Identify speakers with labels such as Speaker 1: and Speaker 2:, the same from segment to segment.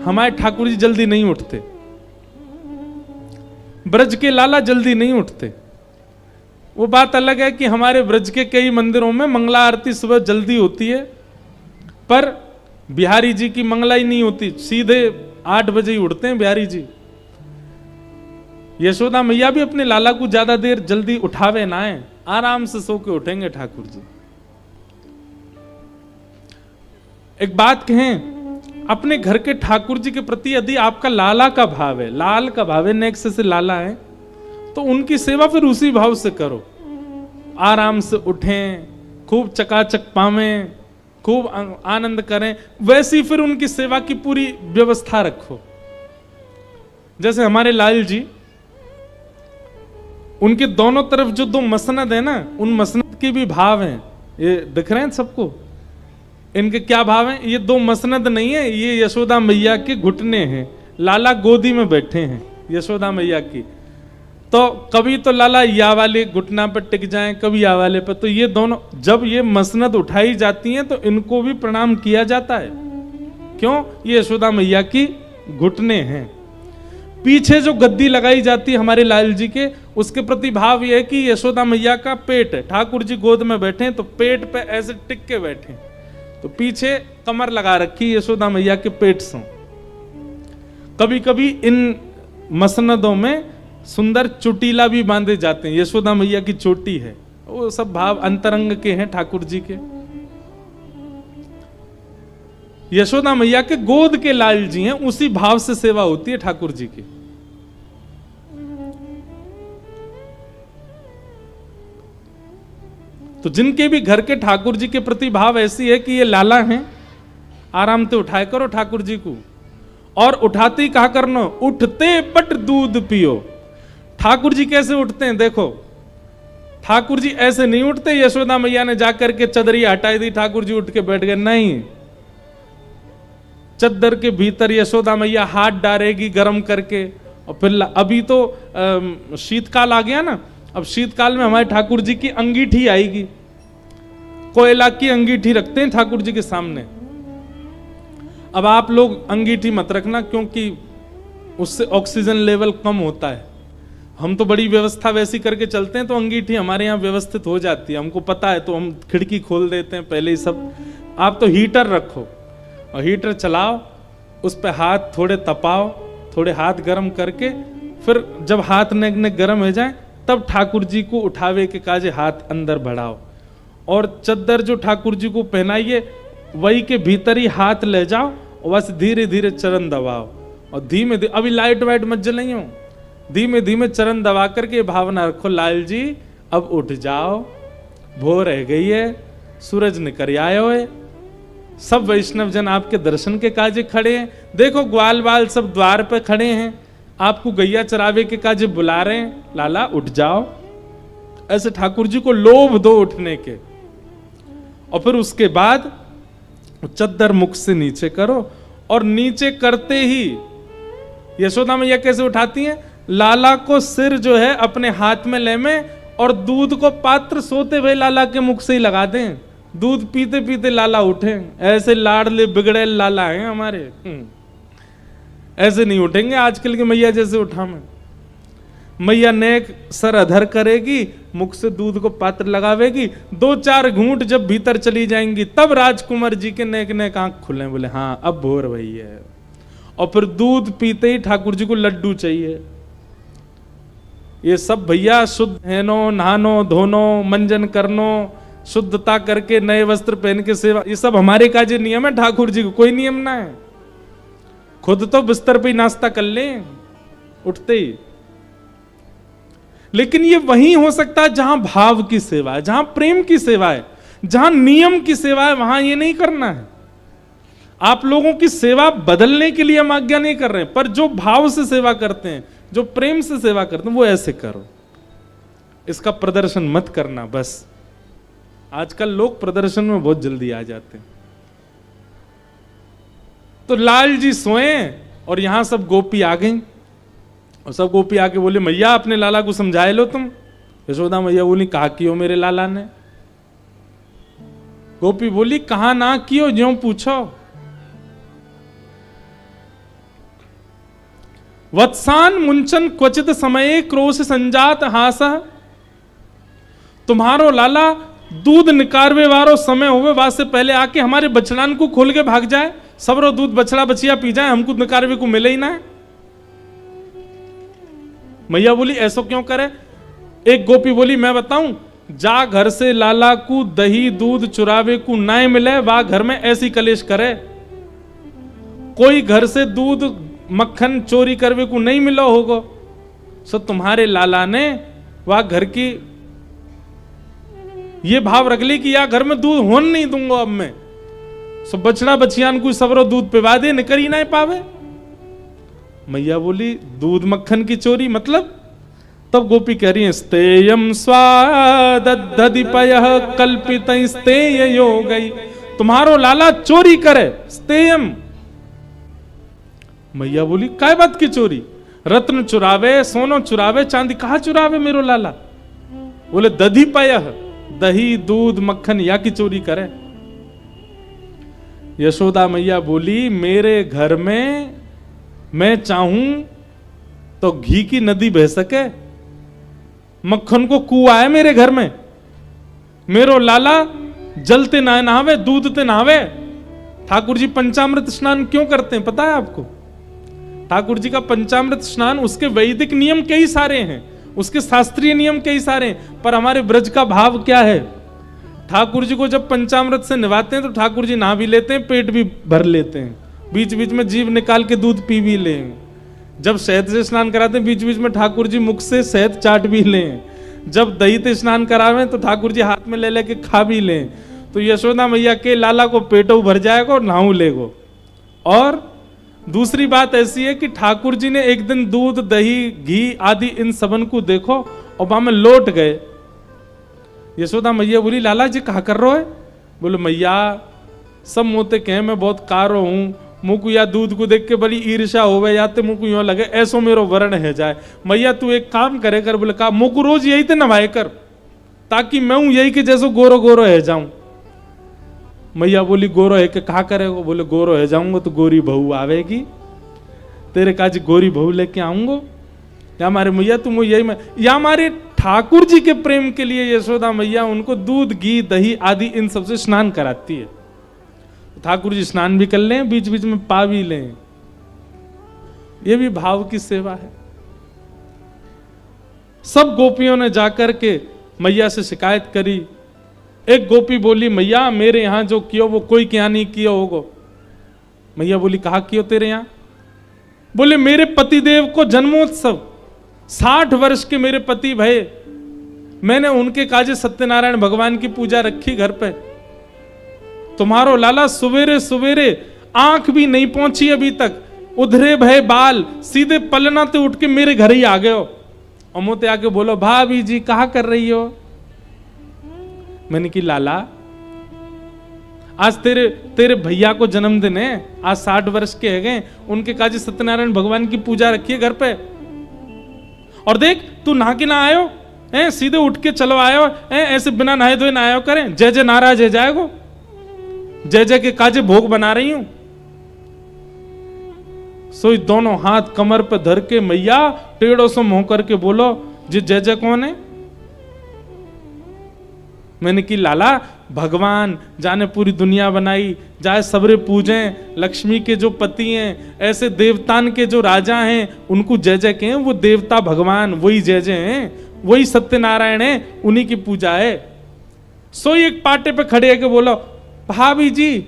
Speaker 1: हमारे ठाकुर जी जल्दी नहीं उठते, ब्रज के लाला जल्दी नहीं उठते। वो बात अलग है कि हमारे ब्रज के कई मंदिरों में मंगला आरती सुबह जल्दी होती है, पर बिहारी जी की मंगला ही नहीं होती, सीधे 8 बजे ही उठते हैं बिहारी जी। यशोदा मैया भी अपने लाला को ज्यादा देर जल्दी उठावे ना है, आराम से सो के उठेंगे ठाकुर जी। एक बात कहें, अपने घर के ठाकुर जी के प्रति यदि आपका लाला का भाव है, लाल का भाव है, नेक्स्ट से लाला है, तो उनकी सेवा फिर उसी भाव से करो। आराम से उठें, खूब चकाचक पावें, खूब आनंद करें, वैसी फिर उनकी सेवा की पूरी व्यवस्था रखो। जैसे हमारे लाल जी, उनके दोनों तरफ जो 2 मसनद है ना, उन मसनद के भी भाव हैं। ये दिख रहे हैं सबको? इनके क्या भाव हैं? ये 2 मसनद नहीं है, ये यशोदा मैया के घुटने हैं। लाला गोदी में बैठे हैं यशोदा मैया की, तो कभी तो लाला या वाले घुटना पर टिक जाएं, कभी या वाले पर। तो ये दोनों, जब ये मसनद उठाई जाती हैं तो इनको भी प्रणाम किया जाता है। क्यों? ये यशोदा मैया की घुटने हैं। पीछे जो गद्दी लगाई जाती है हमारे लाल जी के, उसके प्रति भाव यह है कि यशोदा मैया का पेट है, ठाकुर जी गोद में बैठे हैं तो पेट पे ऐसे टिक के बैठे, तो पीछे कमर लगा रखी यशोदा मैया के पेट से। कभी कभी इन मसनदों में सुंदर चोटीला भी बांधे जाते हैं, यशोदा मैया की चोटी है। वो सब भाव अंतरंग के हैं ठाकुर जी के। यशोदा मैया के गोद के लाल जी हैं, उसी भाव से सेवा होती है ठाकुर जी की। तो जिनके भी घर के ठाकुर जी के प्रति भाव ऐसी है कि ये लाला हैं, आराम से उठाए करो ठाकुर जी को। और उठाते ही कहा करना, उठते पट दूध पियो। ठाकुर जी कैसे उठते हैं देखो, ठाकुर जी ऐसे नहीं उठते यशोदा मैया ने जाकर के चदरिया हटाई दी, ठाकुर जी उठ के बैठ गए, नहीं। चद्दर के भीतर यशोदा मैया हाथ डालेगी गर्म करके, और फिर अभी तो शीतकाल आ गया ना, अब शीतकाल में हमारे ठाकुर जी की अंगीठी आएगी, कोयला की अंगीठी रखते हैं ठाकुर जी के सामने। अब आप लोग अंगीठी मत रखना, क्योंकि उससे ऑक्सीजन लेवल कम होता है। हम तो बड़ी व्यवस्था वैसी करके चलते हैं, तो अंगीठी हमारे यहाँ व्यवस्थित हो जाती है, हमको पता है, तो हम खिड़की खोल देते हैं पहले ही सब। आप तो हीटर रखो और हीटर चलाओ, उस पर हाथ थोड़े तपाओ, थोड़े हाथ गर्म करके, फिर जब हाथ ने गर्म हो जाए तब ठाकुर जी को उठावे के काजे हाथ अंदर बढ़ाओ, और चद्दर जो ठाकुर जी को पहनाइए वही के भीतर ही हाथ ले जाओ, और बस धीरे धीरे चरण दबाओ, और धीमे धीमे, अभी लाइट वाइट मत जलाइयो, धीमे धीमे चरण दबा करके भावना रखो, लाल जी अब उठ जाओ, भोर रह गई है, सूरज निकल आयो है। सब वैष्णव जन आपके दर्शन के काजे खड़े हैं, देखो ग्वाल बाल सब द्वार पे खड़े हैं, आपको गैया चरावे के काजे बुला रहे हैं, लाला उठ जाओ। ऐसे ठाकुर जी को लोभ दो उठने के, और फिर उसके बाद चद्दर मुख से नीचे करो, और नीचे करते ही यशोदा मैया कैसे उठाती हैं, लाला को सिर जो है अपने हाथ में ले में, और दूध को पात्र सोते हुए लाला के मुख से ही लगा दें, दूध पीते पीते लाला उठे। ऐसे लाडले बिगड़े लाला हैं हमारे, ऐसे नहीं उठेंगे आजकल की मैया जैसे उठा में। मैया नेक सर अधर करेगी, मुख से दूध को पात्र लगावेगी, 2-4 घूंट जब भीतर चली जाएंगी, तब राजकुमार जी के नेक नेक आंख खुले, बोले हाँ अब भोर भई है। और फिर दूध पीते ही ठाकुर जी को लड्डू चाहिए। ये सब भैया शुद्ध हैनो, नहानो धोनो, मंजन करनो, शुद्धता करके नए वस्त्र पहन के सेवा, ये सब हमारे काजे नियम है, ठाकुर जी को कोई नियम ना है। खुद तो बिस्तर पे ही नाश्ता कर लें उठते ही। लेकिन ये वहीं हो सकता है जहां भाव की सेवा है, जहां प्रेम की सेवा है, जहां नियम की सेवा है, वहां ये नहीं करना है। आप लोगों की सेवा बदलने के लिए हम आज्ञा नहीं कर रहे हैं, पर जो भाव से सेवा करते हैं, जो प्रेम से सेवा करते हैं, वो ऐसे करो। इसका प्रदर्शन मत करना बस। आजकल लोग प्रदर्शन में बहुत जल्दी आ जाते हैं। तो लाल जी सोए और यहां सब गोपी आ गई, और सब गोपी आके बोले मैया अपने लाला को समझाए लो तुम। यशोदा मैया बोली कहा कियो मेरे लाला ने। गोपी बोली कहा ना कियो, ज्यों पूछो। वत्सान मुंचन क्वचित समय क्रोश संजात हास। तुम्हारो लाला दूध निकारवे वारो समय होवे वास से पहले आके हमारे बछड़ान को खोल के भाग जाए, सबरो दूध बछड़ा बचिया पी जाए, हमको निकारवे को मिले ही ना है। मैया बोली ऐसा क्यों करे? एक गोपी बोली मैं बताऊं, जा घर से लाला को दही दूध चुरावे को ना मिले, वा घर में ऐसी कलेश करे। कोई घर से दूध मक्खन चोरी करवे को नहीं मिला होगा, सो तुम्हारे लाला ने वह घर की ये भाव रख ली कि या घर में दूध होने नहीं दूंगा अब मैं, सो बछड़ा बछियान को सबरो दूध पिवा दे, निकर ही ना पावे। मैया बोली दूध मक्खन की चोरी मतलब? तब गोपी कह रही है स्तेयम स्वादधिपयः कल्पित स्तेय योगई। तुम्हारो लाला चोरी करे स्तेयम। मैया बोली काय बात की चोरी? रत्न चुरावे, सोनो चुरावे, चांदी कहा चुरावे मेरो लाला? बोले दधिपयः, दही दूध मक्खन या की चोरी करे। यशोदा मैया बोली मेरे घर में मैं चाहूं तो घी की नदी बह सके, मक्खन को कुआं है मेरे घर में, मेरो लाला जलते ना नहावे, दूध ते नहावे। ठाकुर जी पंचामृत स्नान क्यों करते हैं पता है आपको? ठाकुर जी का पंचामृत स्नान उसके वैदिक नियम कई सारे हैं, उसके शास्त्रीय नियम कई सारे हैं, पर हमारे ब्रज का भाव क्या है? ठाकुर जी को जब पंचामृत से नहवाते हैं तो ठाकुर जी नहा भी लेते हैं, पेट भी भर लेते हैं, बीच बीच में जीभ निकाल के दूध पी भी लें। जब शहद से स्नान कराते हैं बीच बीच में ठाकुर जी मुख से शहद चाट भी लें। जब दही से स्नान करावें तो ठाकुर जी हाथ में ले लेके खा भी लें। तो यशोदा मैया के लाला को पेटो भर जाएगा और नहाऊ लेगो। और दूसरी बात ऐसी है कि ठाकुर जी ने एक दिन दूध दही घी आदि इन सबन को देखो और वहां में लौट गए। यशोदा मैया बोली लाला जी कहा कर रहे हो? बोले मैया सब मोते कहे मैं बहुत कारो हूं, मुझको या दूध को देख के बड़ी ईर्ष्या होवे या ते मुझको यूं लगे ऐसो मेरो वर्ण है जाए। मैया तू एक काम करे कर। बोले का? मुझको रोज यही ते नवाए कर ताकि मैं हूं यही के जैसो गोरो गोरो है जाऊं। मैया बोली गोरो है के कहा करेगो? बोले गोरो है जाऊंगा तो गोरी बहू आवेगी, तेरे काज गोरी बहू लेके आऊंगो। या हमारे मैया तुम यही में, या हमारे ठाकुर जी के प्रेम के लिए यशोदा मैया उनको दूध घी दही आदि इन सबसे स्नान कराती है। ठाकुर जी स्नान भी कर लें, बीच बीच में पा भी लें, ये भी भाव की सेवा है। सब गोपियों ने जाकर के मैया से शिकायत करी। एक गोपी बोली मैया मेरे यहां जो कियो वो कोई क्या नहीं किया होगा। मैया बोली कहा कियो तेरे यहां? बोले मेरे पतिदेव को जन्मोत्सव, 60 वर्ष के मेरे पति भय, मैंने उनके काजे सत्यनारायण भगवान की पूजा रखी घर पे। तुम्हारो लाला सवेरे सवेरे आंख भी नहीं पहुंची अभी तक, उधरे भय बाल सीधे पलना ते उठ के मेरे घर ही आ गए हो। और मोते आके बोलो भाभी जी कहा कर रही हो? मैंने कि लाला आज तेरे भैया को जन्मदिन है, आज 60 वर्ष के है गए, उनके काजी सत्यनारायण भगवान की पूजा रखी है घर पे। और देख तू नहा के ना आयो है, सीधे उठ के चलो आयो है, ऐसे बिना नहाए धोए ना आयो करें। जय जय नाराज है जाएगो, जय जय के काजे भोग बना रही हूं। सोई दोनों हाथ कमर पे धर के मैया टेढ़ों से मुंह करके बोलो जी जय जय कौन है? मैंने कि लाला भगवान जाने पूरी दुनिया बनाई, जाए सबरे पूजें, लक्ष्मी के जो पति हैं, ऐसे देवतान के जो राजा हैं उनको जय जय कहें, वो देवता भगवान वही जय जय हैं, वही सत्यनारायण है, उन्हीं की पूजा है। सोई एक पाटे पे खड़े होकर बोलो भाभी जी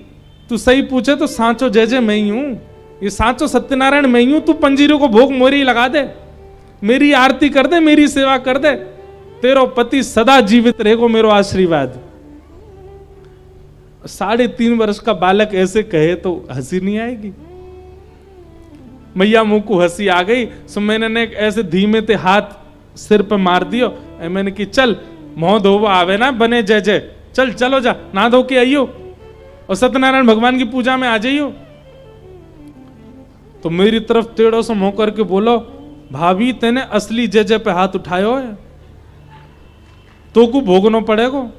Speaker 1: तू सही पूछे तो सांचो जय जय मैं ही हूं, ये सांचो सत्यनारायण मैं ही हूं। तू पंजीरों को भोग मोरी लगा दे, मेरी आरती कर दे, मेरी सेवा कर दे, तेरो पति सदा जीवित रहेगो, मेरो आशीर्वाद। 3.5 वर्ष का बालक ऐसे कहे तो हंसी नहीं आएगी? मैया मुंह को हंसी आ गई। सो मैंने ऐसे धीमे ते हाथ सिर पे मार दियो। मैंने कि चल मोह धोवा आवे ना बने जय जय, चल चलो जा ना धो के आइयो और सत्यनारायण भगवान की पूजा में आ जाइयो। तो मेरी तरफ टेढ़ों से मुंह करके बोलो भाभी तेने असली जय जय पे हाथ उठायो है, तो को भोगना पड़ेगा।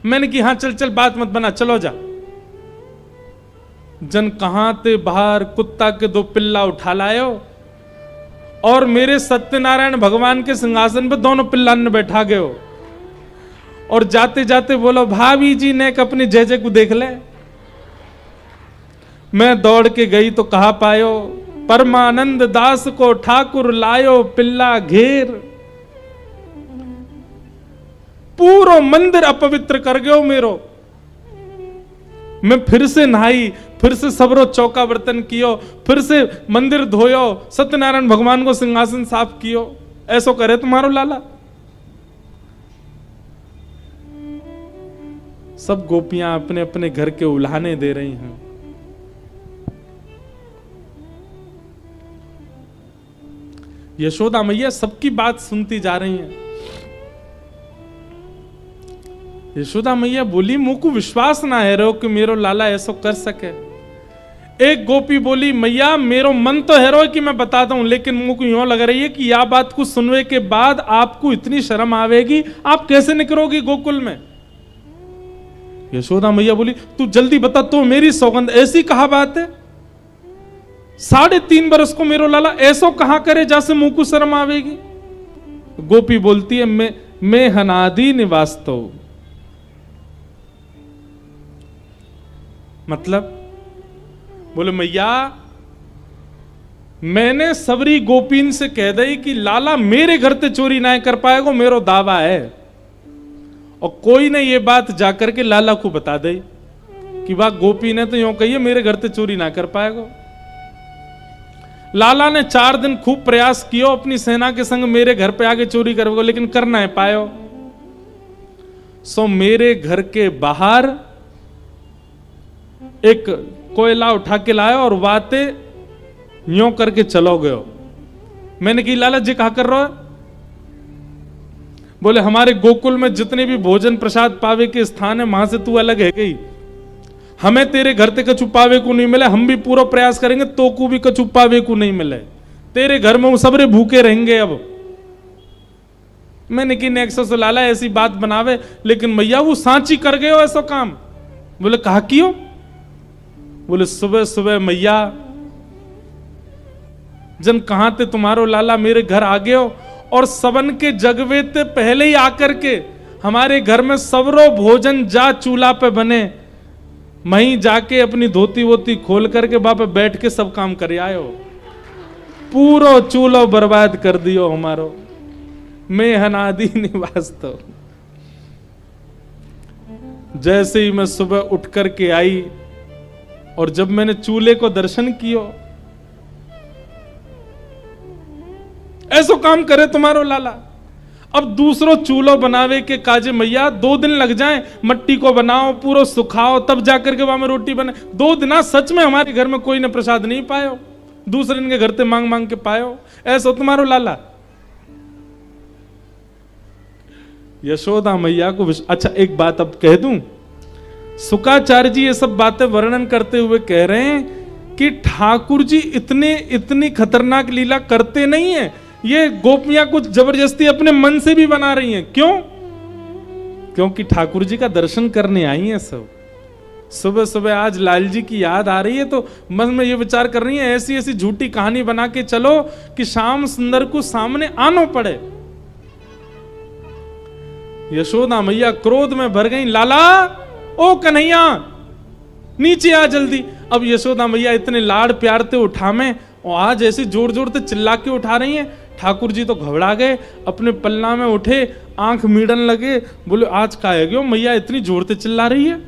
Speaker 1: मैंने कि हाँ चल चल बात मत बना, चलो जा। जन कहां ते बाहर कुत्ता के 2 पिल्ला उठा लायो और मेरे सत्यनारायण भगवान के सिंहासन पे दोनों पिल्ला ने बैठा गए हो और जाते जाते बोलो भाभी जी ने अपने जय को देख ले। मैं दौड़ के गई तो कहा पायो परमानंद दास को ठाकुर लायो पिल्ला घेर। पूरो मंदिर अपवित्र कर गयो मेरो। मैं फिर से नहाई, फिर से सबरो चौका बर्तन कियो, फिर से मंदिर धोयो, सत्यनारायण भगवान को सिंहासन साफ कियो। ऐसो करे तुम्हारो लाला। सब गोपियां अपने अपने घर के उल्हाने दे रही हैं। यशोदा मैया सबकी बात सुनती जा रही हैं। यशोदा मैया बोली मुंह को विश्वास ना है रो कि मेरो लाला ऐसा कर सके। एक गोपी बोली मैया मेरो मन तो है रो कि मैं बताता हूं, लेकिन मुंह को यूं लग रही है कि यह बात को सुनने के बाद आपको इतनी शर्म आवेगी, आप कैसे निकलोगी गोकुल में। यशोदा मैया बोली तू जल्दी बता, तो मेरी सौगंध ऐसी कहा बात है, 3.5 बरस को मेरो लाला ऐसो कहां करे जैसे मुंह को शर्म आवेगी। गोपी बोलती है मैं हनादि निवास तो, मतलब बोले मैया मैंने सबरी गोपीन से कह दई कि लाला मेरे घर ते चोरी ना कर पाएगो, मेरो दावा है। और कोई ने ये बात जाकर के लाला को बता दई कि वाह गोपी ने तो यूं कही है मेरे घर ते चोरी ना कर पाएगो। लाला ने 4 दिन खूब प्रयास किया अपनी सेना के संग मेरे घर पे आके चोरी करेगो, लेकिन कर ना पायो। सो मेरे घर के बाहर एक कोयला उठा के लाया और वाते यूं करके चलो गयो। मैंने कही लाला जी कहा कर रहे हो। बोले हमारे गोकुल में जितने भी भोजन प्रसाद पावे के स्थान है वहां से तू अलग है गई, हमें तेरे घर ते कछु पावे को नहीं मिले, हम भी पूरा प्रयास करेंगे तो को भी कछु पावे को नहीं मिले, तेरे घर में वो सबरे भूखे रहेंगे। अब मैंने कि नेक्सो से लाला ऐसी बात बनावे, लेकिन मैया वो सांची कर गए हो ऐसा काम। बोले कहा कियो। बोले सुबह सुबह मैया जन कहां थे तुम्हारो लाला मेरे घर आ गए हो और सबन के जगवे ते पहले ही आकर के हमारे घर में सबरो भोजन जा चूल्हा पे बने, वहीं जाके अपनी धोती वोती खोल करके वहां पे बैठ के सब काम कर आयो। पूरो चूल्हो बर्बाद कर दियो हमारो, मैं हनादि निवास तो। जैसे ही मैं सुबह उठ करके आई और जब मैंने चूल्हे को दर्शन कियो, ऐसो काम करे तुम्हारो लाला। अब दूसरो चूल्हो बनावे के काजे मैया 2 दिन लग जाएं, मट्टी को बनाओ पूरा सुखाओ तब जाकर के वहां में रोटी बने। 2 दिन सच में हमारे घर में कोई ने प्रसाद नहीं पायो, दूसरे दिन के घर से मांग मांग के पायो। ऐसो तुम्हारो लाला। यशोदा मैया को अच्छा एक बात अब कह दूं, शुकाचार्य जी ये सब बातें वर्णन करते हुए कह रहे हैं कि ठाकुर जी इतनी खतरनाक लीला करते नहीं है, ये गोपियां कुछ जबरदस्ती अपने मन से भी बना रही हैं। क्यों? क्योंकि ठाकुर जी का दर्शन करने आई हैं सब। सुबह सुबह आज लाल जी की याद आ रही है तो मन में ये विचार कर रही है ऐसी ऐसी झूठी कहानी बना के चलो कि श्याम सुंदर को सामने आना पड़े। यशोदा मैया क्रोध में भर गई, लाला ओ कन्हैया नीचे आ जल्दी। अब यशोदा मैया इतने लाड़ प्यार से उठावे और आज ऐसे जोर जोर से चिल्ला के उठा रही हैं। ठाकुर जी तो घबरा गए, अपने पल्ला में उठे, आंख मीड़न लगे, बोले आज का है क्यों मैया इतनी जोर से चिल्ला रही है।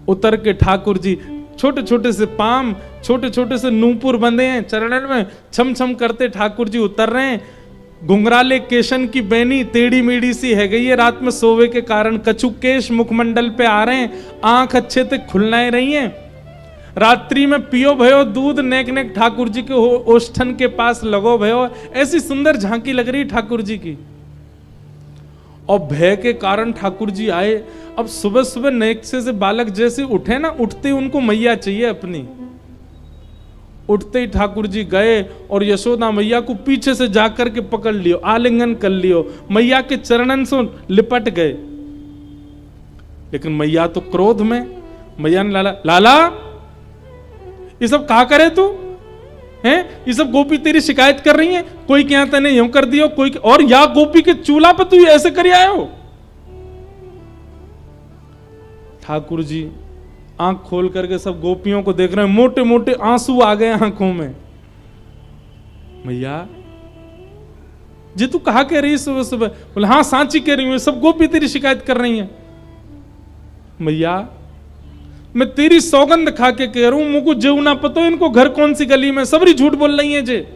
Speaker 1: उतर के ठाकुर जी छोटे छोटे से पाम, छोटे छोटे से नूपुर बंधे हैं चरणन में, छम छम करते ठाकुर जी उतर रहे हैं। घुंघराले केशन की बैनी टेढ़ी मेढ़ी सी है गई है, रात में सोवे के कारण कछु केश मुखमंडल पे आ रहे हैं, आंख अच्छे से खुलना रही है। रात्रि में पियो भयो दूध, नेक नेक ठाकुर जी के ओष्ठन के पास लगो भयो। ऐसी सुंदर झांकी लग रही ठाकुर जी की। और भय के कारण ठाकुर जी आए। अब सुबह सुबह नेक्से से बालक जैसे उठे ना, उठते ही उनको मैया चाहिए अपनी। उठते ही ठाकुर जी गए और यशोदा मैया को पीछे से जाकर के पकड़ लियो, आलिंगन कर लियो, मैया के चरणन से लिपट गए। लेकिन मैया तो क्रोध में, मैया ने लाला ये सब कहा करे तू हैं? ये सब गोपी तेरी शिकायत कर रही हैं, कोई क्या तने यूं कर दियो, कोई और या गोपी के चूल्हा पे तू ऐसे कर आए हो। ठाकुर जी आंख खोल करके सब गोपियों को देख रहे हैं, मोटे मोटे आंसू आ गए आंखों में। मैया जी तू कहा कह रही है सुबह सुबह? बोले हाँ सांची कह रही हूं, सब गोपी तेरी शिकायत कर रही हैं। मैया मैं तेरी सौगंध खा के कह रहा हूं, मुझको जेऊ ना पतो इनको घर कौन सी गली में, सबरी झूठ बोल रही है जे,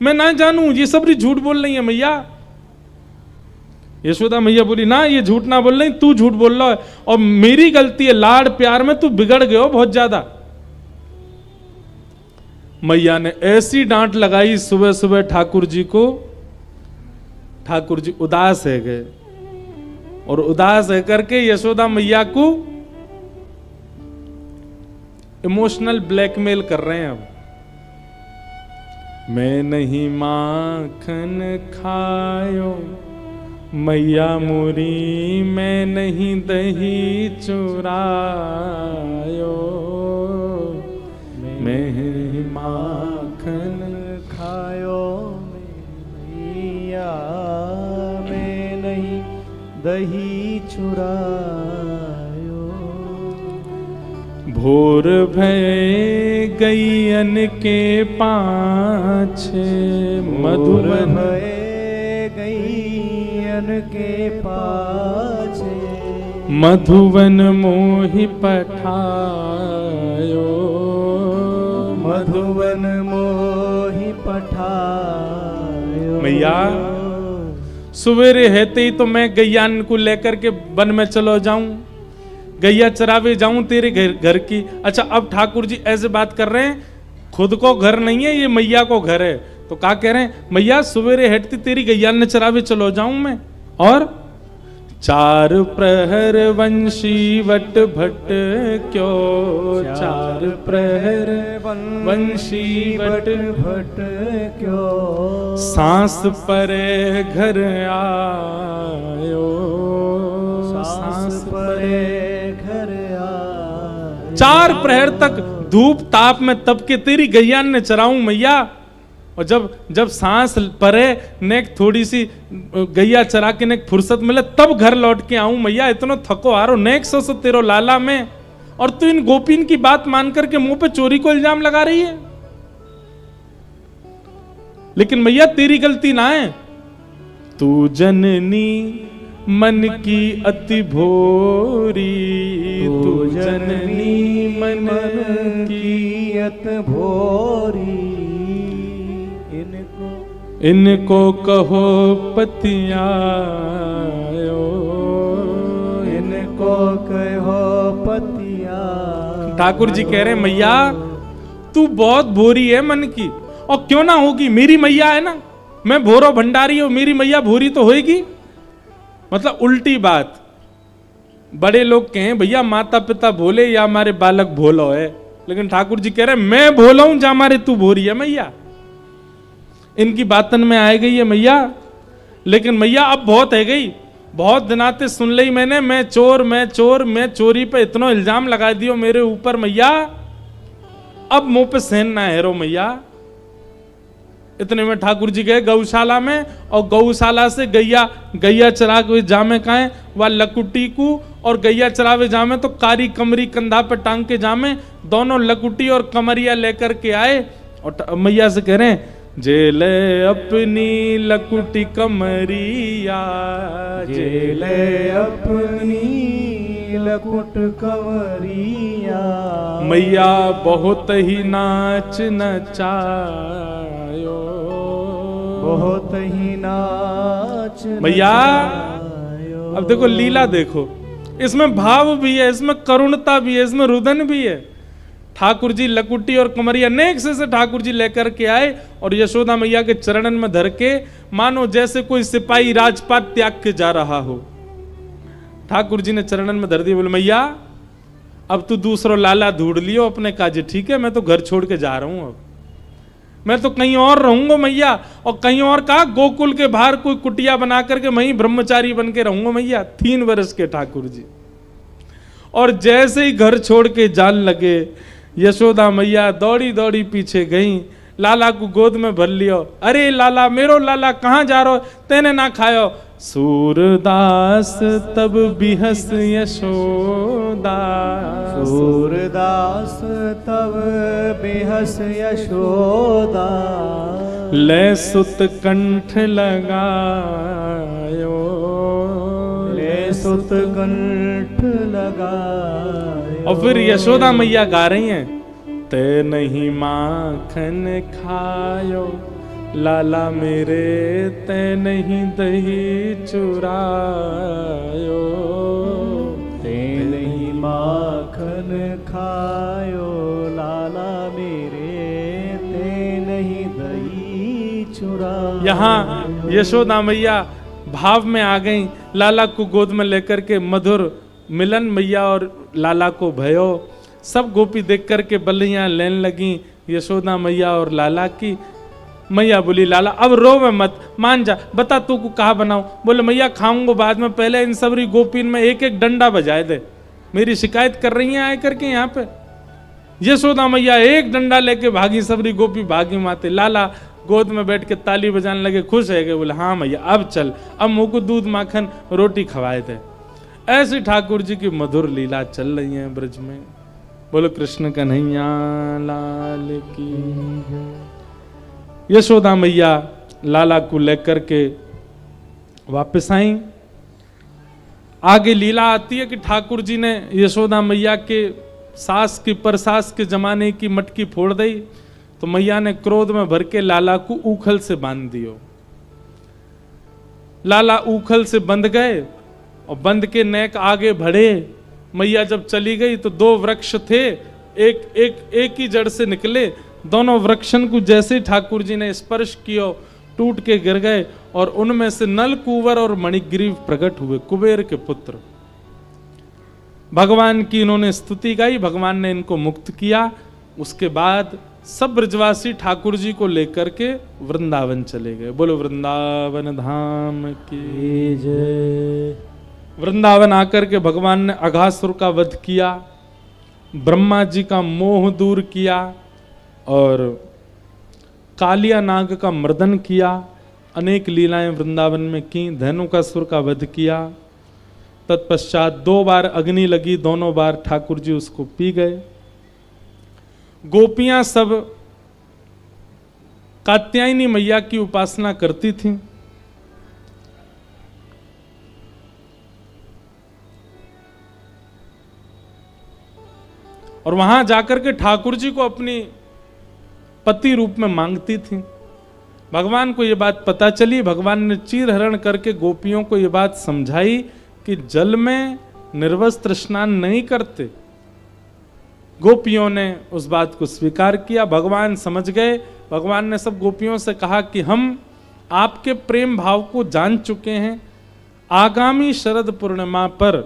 Speaker 1: मैं ना जानू ये सबरी झूठ बोल रही है। मैया यशोदा मैया बोली ना ये झूठ ना बोल रही, तू झूठ बोल रहा है और मेरी गलती है, लाड प्यार में तू बिगड़ गए हो बहुत ज्यादा। मैया ने ऐसी डांट लगाई सुबह सुबह ठाकुर जी को, ठाकुर जी उदास है गए और उदास है करके यशोदा मैया को इमोशनल ब्लैकमेल कर रहे हैं। अब मैं नहीं माखन खायो मैया मोरी, मैं नहीं दही चुरायो, मैं माखन
Speaker 2: खायो मैया, मैं नहीं दही चुरायो।
Speaker 1: भोर भय गैयन के पाछे, मधुवन
Speaker 2: गैयन के पाछे,
Speaker 1: मधुवन मोहि पठायो,
Speaker 2: मधुवन मोहि पठायो।
Speaker 1: मैया सवेरे हेते ही तो मैं गैयान को लेकर के वन में चलो जाऊं, गैया चरावे जाऊं तेरे घर की। अच्छा अब ठाकुर जी ऐसे बात कर रहे हैं, खुद को घर नहीं है ये मैया को घर है, तो क्या कह रहे हैं मैया सवेरे हेटती तेरी गैया ने चरावे चलो जाऊं मैं। और चार प्रहर वंशी वट भट क्यों, चार प्रहर वंशी वट
Speaker 2: भट क्यों,
Speaker 1: सांस परे घर आयो,
Speaker 2: सांस परे घर आयो।
Speaker 1: 4 प्रहर तक धूप ताप में तप के तेरी गैया ने चराऊं मैया, और जब सांस परे नेक थोड़ी सी गैया चरा के नेक फुर्सत मिले तब घर लौट के आऊं मैया, इतना थको हारो नेक सो तेरो लाला में, और तू इन गोपीन की बात मान करके मुंह पे चोरी को इल्जाम लगा रही है। लेकिन मैया तेरी गलती ना है, तू जननी मन की अति भोरी, तू जननी मन की
Speaker 2: अति भोरी।
Speaker 1: इनको कहो पतियायो,
Speaker 2: इनको कहो पतिया।
Speaker 1: ठाकुर जी कह रहे हैं मैया तू बहुत भोरी है मन की, और क्यों ना होगी, मेरी मैया है ना, मैं भोरो भंडारी हूं, मेरी मैया भोरी तो होगी। मतलब उल्टी बात, बड़े लोग कहें भैया माता पिता भोले या हमारे बालक भोलो है, लेकिन ठाकुर जी कह रहे हैं मैं भोला हूं जा मारे तू भोरी है मैया। इनकी बातन में आ गई है मैया, लेकिन मैया अब बहुत है गई, बहुत दिनाते सुन ली मैंने, मैं चोर मैं चोर, मैं चोरी पे इतना इल्जाम लगा दियो मेरे ऊपर मैया, अब मुंह पे सहन ना हेरो मैया। इतने में ठाकुर जी गए गौशाला में, और गौशाला से गैया चरा के जामे काए वह लकुटी को, और गैया चरावे जामे तो कारी कमरी कंधा पे टांग के जामे, दोनों लकुटी और कमरिया लेकर के आए, और मैया से कह रहे हैं जेले अपनी लकुटी कमरिया,
Speaker 2: जेले अपनी लकुट कमरिया।
Speaker 1: मैया बहुत ही नाच नचायो,
Speaker 2: बहुत ही नाच
Speaker 1: मैया। अब देखो लीला देखो, इसमें भाव भी है, इसमें करुणता भी है, इसमें रुदन भी है। ठाकुर जी लकुटी और कमरिया नेक से ठाकुर जी लेकर के आए, और यशोदा मैया के चरणन में धर के मानो जैसे कोई सिपाही राजपाट त्याग के जा रहा हो। ठाकुर जी ने चरणन में धर दिया, बोले मैया अब तू दूसरो लाला ढूंढ लियो अपने काजे, ठीक है मैं तो घर छोड़ के जा रहा हूं, अब मैं तो कहीं और रहूंगा मैया, और कहीं और कहा गोकुल के बाहर कोई कुटिया बना करके वहीं ब्रह्मचारी बन के रहूंगा मैया। 3 वर्ष के ठाकुर जी, और जैसे ही घर छोड़ के जान लगे यशोदा मैया दौड़ी दौड़ी पीछे गई, लाला को गोद में भर लियो। अरे लाला, मेरो लाला कहाँ जा रहो, तेने ना खायो। सूरदास तब बिहस यशोदा,
Speaker 2: सूरदास तब बेहस यशोदा,
Speaker 1: ले सुत कंठ लगायो,
Speaker 2: ले सुत कंठ लगायो।
Speaker 1: और फिर यशोदा मैया गा रही हैं, ते नहीं माखन खायो, लाला मेरे ते नहीं दही चुरायो,
Speaker 2: ते नहीं माखन खायो, लाला मेरे ते नहीं दही चुरायो।
Speaker 1: यहाँ यशोदा मैया भाव में आ गई, लाला को गोद में लेकर के मधुर मिलन मैया और लाला को भयो। सब गोपी देख करके बल्लियां लेने लगी यशोदा मैया और लाला की। मैया बोली, लाला अब रो मत, मान जा, बता तू को कहा बनाऊं। बोले मैया खाऊंगा बाद में, पहले इन सबरी गोपीन में एक एक डंडा बजाए दे, मेरी शिकायत कर रही हैं आए करके यहाँ पे। यशोदा मैया एक डंडा लेके भागी, सबरी गोपी भागी माते। लाला गोद में बैठ के ताली बजाने लगे, खुश है गए। बोले हाँ मैया अब चल, अब मुँह को दूध माखन रोटी खवाए थे। ऐसी ठाकुर जी की मधुर लीला चल रही है ब्रज में। बोलो कृष्ण कन्हैया लाल की। यशोदा मैया लाला को लेकर के वापस आई। आगे लीला आती है कि ठाकुर जी ने यशोदा मैया के सास की परसास के जमाने की मटकी फोड़ दी, तो मैया ने क्रोध में भर के लाला को ऊखल से बांध दियो। लाला ऊखल से बंध गए और बंध के नेक आगे बढ़े। मैया जब चली गई तो दो वृक्ष थे, एक ही जड़ से निकले। दोनों वृक्षन को जैसे ठाकुर जी ने स्पर्श किया टूट के गिर गए, और उनमें से नल कुंवर और मणिग्रीव प्रकट हुए, कुबेर के पुत्र। भगवान की इन्होंने स्तुति गाई, भगवान ने इनको मुक्त किया। उसके बाद सब ब्रजवासी ठाकुर जी को लेकर के वृंदावन चले गए। बोलो वृंदावन धाम की जय। वृंदावन आकर के भगवान ने अघासुर का वध किया, ब्रह्मा जी का मोह दूर किया और कालिया नाग का मर्दन किया। अनेक लीलाएं वृंदावन में की, धेनुकासुर का वध किया। तत्पश्चात 2 बार अग्नि लगी, दोनों बार ठाकुर जी उसको पी गए। गोपियां सब कात्यायनी मैया की उपासना करती थीं। और वहां जाकर के ठाकुर जी को अपनी पति रूप में मांगती थी। भगवान को यह बात पता चली, भगवान ने चीर हरण करके गोपियों को यह बात समझाई कि जल में निर्वस्त्र स्नान नहीं करते। गोपियों ने उस बात को स्वीकार किया, भगवान समझ गए। भगवान ने सब गोपियों से कहा कि हम आपके प्रेम भाव को जान चुके हैं, आगामी शरद पूर्णिमा पर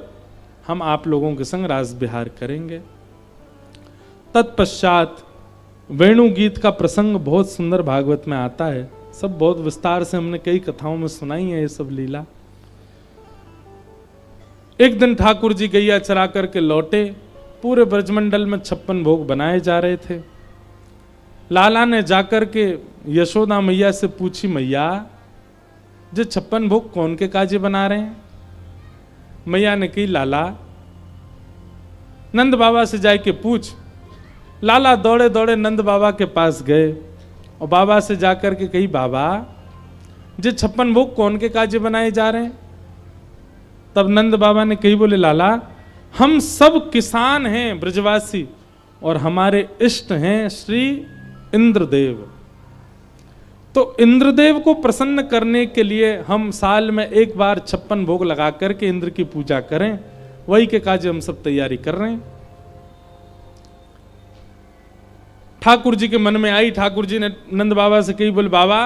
Speaker 1: हम आप लोगों के संग रास विहार करेंगे। तत्पश्चात वेणु गीत का प्रसंग बहुत सुंदर भागवत में आता है, सब बहुत विस्तार से हमने कई कथाओं में सुनाई है ये सब लीला। एक दिन ठाकुर जी गैया चरा करके लौटे, पूरे ब्रजमंडल में 56 भोग बनाए जा रहे थे। लाला ने जाकर के यशोदा मैया से पूछी, मैया जो 56 भोग कौन के काजे बना रहे हैं? मैया ने कही, लाला नंद बाबा से जाके पूछ। लाला दौड़े दौड़े नंद बाबा के पास गए और बाबा से जाकर के कही, बाबा जो 56 भोग कौन के काजे बनाए जा रहे हैं? तब नंद बाबा ने कही, बोले लाला हम सब किसान हैं ब्रजवासी और हमारे इष्ट हैं श्री इंद्रदेव। तो इंद्रदेव को प्रसन्न करने के लिए हम साल में एक बार 56 भोग लगा करके इंद्र की पूजा करें, वही के काजे हम सब तैयारी कर रहे हैं। ठाकुर जी के मन में आई, ठाकुर जी ने नंद बाबा से कही, बोले बाबा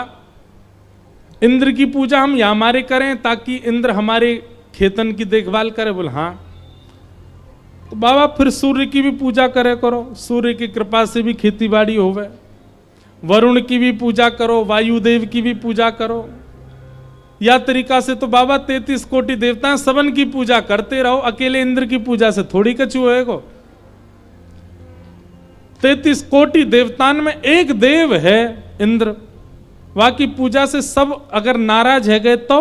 Speaker 1: इंद्र की पूजा हम या हमारे करें ताकि इंद्र हमारे खेतन की देखभाल करे? बोले हाँ। तो बाबा फिर सूर्य की भी पूजा करे करो, सूर्य की कृपा से भी खेती बाड़ी होवे। वरुण की भी पूजा करो, वायुदेव की भी पूजा करो। या तरीका से तो बाबा 33 कोटि देवता सबन की पूजा करते रहो, अकेले इंद्र की पूजा से थोड़ी कछु होएगो। 33 कोटि देवतान में एक देव है इंद्र, बाकी पूजा से सब अगर नाराज है गए तो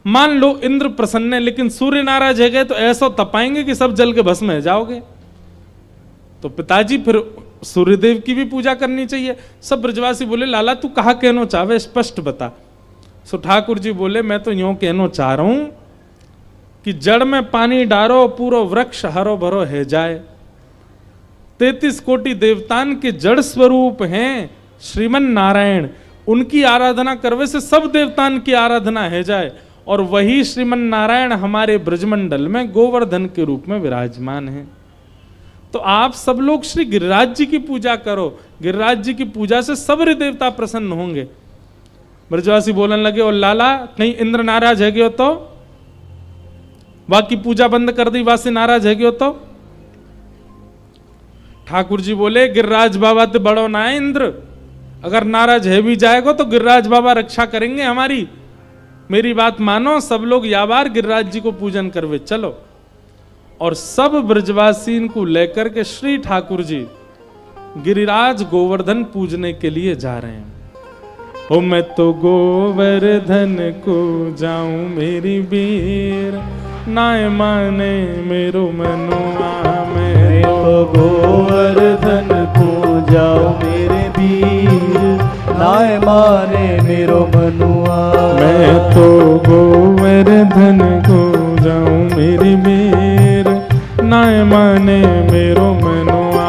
Speaker 1: मान लो इंद्र प्रसन्न है, लेकिन सूर्य नाराज है गए तो ऐसा तपाएंगे कि सब जल के भस्म हो जाओगे। तो पिताजी फिर सूर्यदेव की भी पूजा करनी चाहिए। सब ब्रजवासी बोले लाला तू कहा कहना चाहे स्पष्ट बता। सो ठाकुर जी बोले मैं तो यूं कहना चाह रहा हूं कि जड़ में पानी डारो पूरा वृक्ष हरो भरो है जाए। 33 कोटि देवतान के जड़ स्वरूप हैं श्रीमन नारायण, उनकी आराधना करवे से सब देवतान की आराधना है जाए। और वही श्रीमन नारायण हमारे ब्रजमंडल में गोवर्धन के रूप में विराजमान है। तो आप सब लोग श्री गिरिराज जी की पूजा करो, गिरिराज जी की पूजा से सब देवता प्रसन्न होंगे। ब्रजवासी बोलने लगे और लाला कहीं इंद्र नाराज है गयो तो, बाकी पूजा बंद कर दी वासी नाराज है गयो तो। ठाकुर जी बोले गिरिराज बाबा तो बड़ो ना है इंद्र, अगर नाराज है भी जाएगा तो गिरिराज बाबा रक्षा करेंगे हमारी। मेरी बात मानो, सब लोग या बार गिरिराज जी को पूजन करवे चलो। और सब ब्रजवासी को लेकर के श्री ठाकुर जी गिरिराज गोवर्धन पूजने के लिए जा रहे हैं। ओ मैं तो गोवर्धन को जाऊं मेरी वीर, नाय माने मेरो मनुआ। मैं
Speaker 2: तो गोवर्धन को जाऊं मेरे वीर, नाय माने मेरो मनुआ।
Speaker 1: मैं तो गोवर्धन को जाऊं मेरी वीर, नाय माने मेरो मनुआ।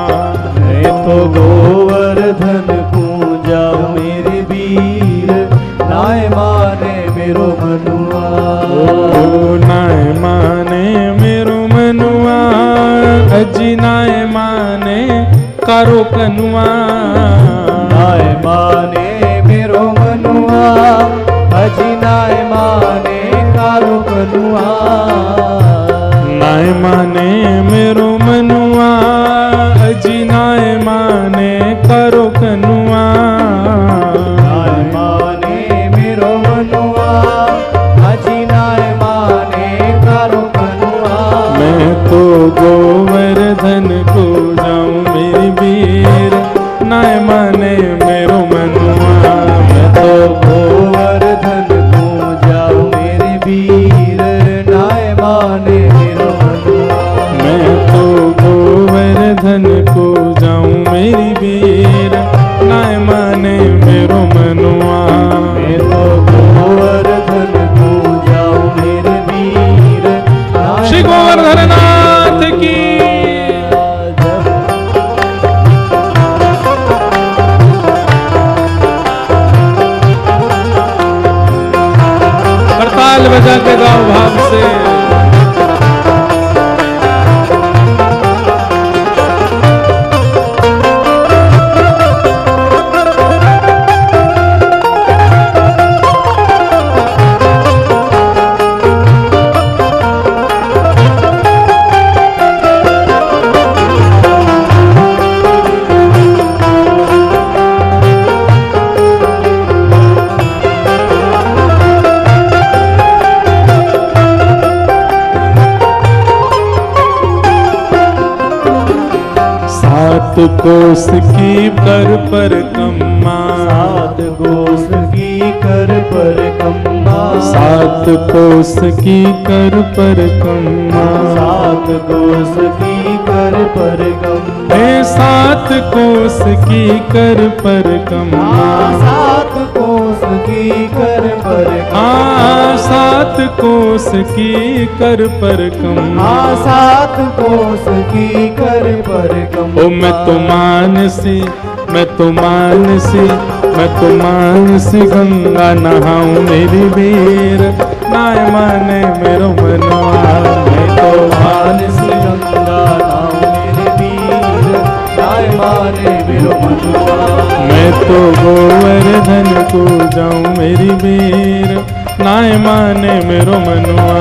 Speaker 2: मैं तो गोवर्धन को जाऊं मेरे वीर, नाय माने मेरो मनुआ।
Speaker 1: ओ नाय माने मेरो मनुआ, अजी नाय माने कारो कनुआ।
Speaker 2: नाय माने मेरो मनुआ, अजी नाय माने कारो कनुआ।
Speaker 1: नाय माने मेरो मनुआ, अजी नाय माने कारो कनुआ।
Speaker 2: नाय माने मेरो मनुआ, अजी नाय माने कारो कनुआ।
Speaker 1: मैं तो गोवर्धन को जाऊं मेरी वीर, नाय माने मेरो मनुआ। मैं तो
Speaker 2: गोवर्धन को जाऊं मेरे वीर, नाय माने मेरो मनुआ।
Speaker 1: मैं तो गोवर्धन को जाऊं मेरी वीर, नाय माने मेरो मनुआ।
Speaker 2: मैं तो गोवर्धन को जाऊं मेरे वीर, नाय
Speaker 1: श्री गोवर्धन नाथ की करताल बजा के गाओ भाव से। सात कोस की कर कम्मा,
Speaker 2: सात कोस की कर पर कम्मा।
Speaker 1: सात कोस की कर पर कम्मा।
Speaker 2: सात कोस की कर पर कम्मा।
Speaker 1: हे सात कोस की कर पर कम्मा।
Speaker 2: सात कोस की कर पर कम्मा।
Speaker 1: सात कोस की कर पर कम्मा।
Speaker 2: सात कोस की कर पर कम्मा।
Speaker 1: ओ मैं तो मानसी, मैं तो मानसी, मैं तो मानसी गंगा नहाऊं मेरी वीर, नाय माने मेरो मनवा। मैं तो
Speaker 2: मानसी गंगा नहाऊं मेरे वीर, नाय माने मेरो मनवा।
Speaker 1: मैं तो गोवर्धन को जाऊं मेरी वीर, नाय माने मेरो मनवा।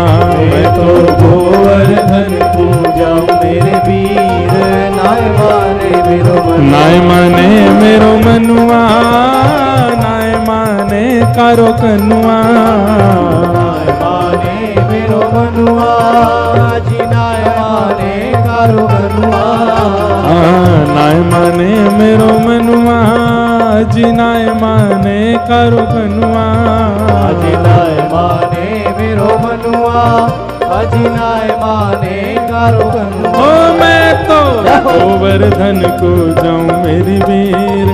Speaker 2: मैं तो गोवर्धन को जाऊं मेरे वीर, नाय माने मेरो मनवा।
Speaker 1: नाय माने मेरो मनुआ, नाय माने कारो कनुआ।
Speaker 2: नाय माने मेरो मनुआ, जी नाय माने कारो कनुआ।
Speaker 1: नाय माने मेरो मनुआ जी नाय माने कारो कनुआ।
Speaker 2: अजिनाय माने मेरो मनुआ अजिनाय माने कारो कनुआ।
Speaker 1: ओ मैं तो गोवर्धन को जाऊं मेरी वीर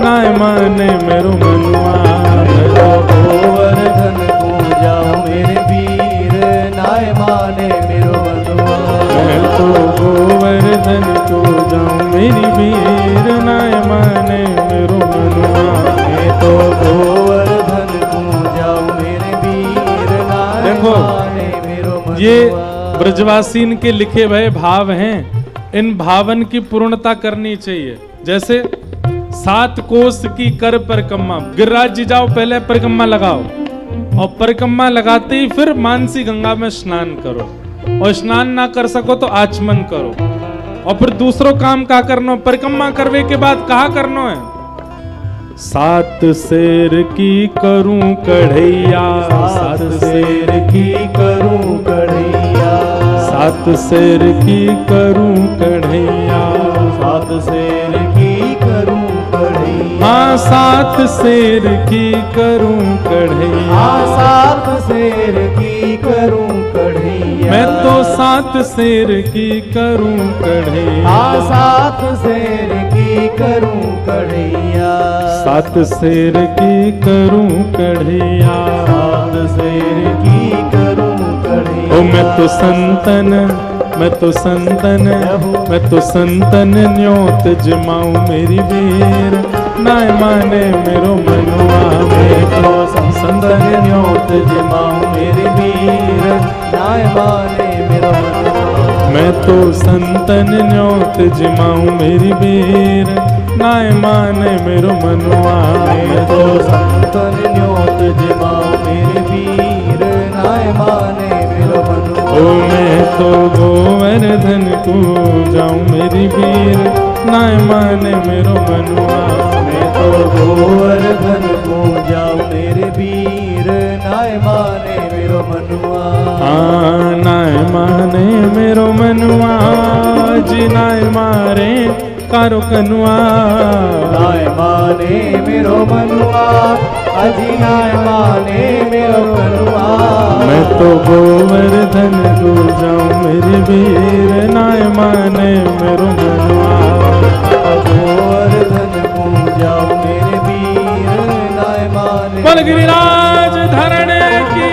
Speaker 1: नाय माने मेरो मनुआ।
Speaker 2: मैं तो गोवर्धन को जाऊं मेरे वीर नाय माने मेरो मनुआ।
Speaker 1: मैं तो गोवर्धन को जाऊं मेरी वीर नाय माने मेरो मनुआ।
Speaker 2: मैं तो गोवर्धन को जाऊं मेरे वीर नाय
Speaker 1: देखो,
Speaker 2: माने मेरो मनुआ।
Speaker 1: ये ब्रजवासीन के लिखे हुए भाव हैं। इन भावन की पूर्णता करनी चाहिए। जैसे 7 कोस की कर परिक्रमा, गिरिराज जी जाओ पहले परिक्रमा लगाओ और परिक्रमा लगाते ही फिर मानसी गंगा में स्नान करो और स्नान ना कर सको तो आचमन करो और फिर दूसरों काम का करना। परिक्रमा करवे के बाद कहा करना है? 7 शेर की करूं कढ़ैया,
Speaker 2: 7 शेर की करूं कढ़ैया।
Speaker 1: 7 शेर की करूं कढ़ैया।
Speaker 2: 7 शेर की करूं कढ़ैया।
Speaker 1: हाँ 7 शेर की करूं कढ़ैया।
Speaker 2: हाँ 7 शेर की करूं कढ़ैया।
Speaker 1: मैं तो 7 शेर की करूं कढ़ैया।
Speaker 2: हाँ 7 शेर की करूं कढ़ैया।
Speaker 1: 7 शेर की करूं कढ़ैया।
Speaker 2: 7 शेर की करूं कढ़ैया।
Speaker 1: ओ मैं तो संतन, मैं तो संतन, मैं तो संतन न्योत जमाऊं मेरी वीर नाय माने मेरो मनुआ। मैं तो
Speaker 2: संतन न्योत जमाऊं मेरे वीर नाय माने मेरो मनुआ।
Speaker 1: मैं तो संतन न्योत जमाऊं मेरी वीर नाय माने मेरो मनुआ।
Speaker 2: मैं तो संतन न्योत जमाऊं मेरे वीर नाय माने मेरो मनुआ।
Speaker 1: ओ मैं तो गोवर्धन को जाऊं मेरी वीर नाय माने मेरो मनुआ।
Speaker 2: मैं तो गोवर्धन को जाऊं मेरे वीर नाय माने मेरो मनुआ।
Speaker 1: नाय माने मेरो मनुआ जी नाय मारे कारो कनुआ।
Speaker 2: नाय माने मेरो मनुआ अजी नाय माने मेरो कनुआ।
Speaker 1: मैं तो गोवर्धन को जाऊं मेरी वीर नाय माने मेरो मनुआ।
Speaker 2: गोवर्धन को जाऊं मेरे वीर नाय माने।
Speaker 1: बोल गिरिराज धरण की।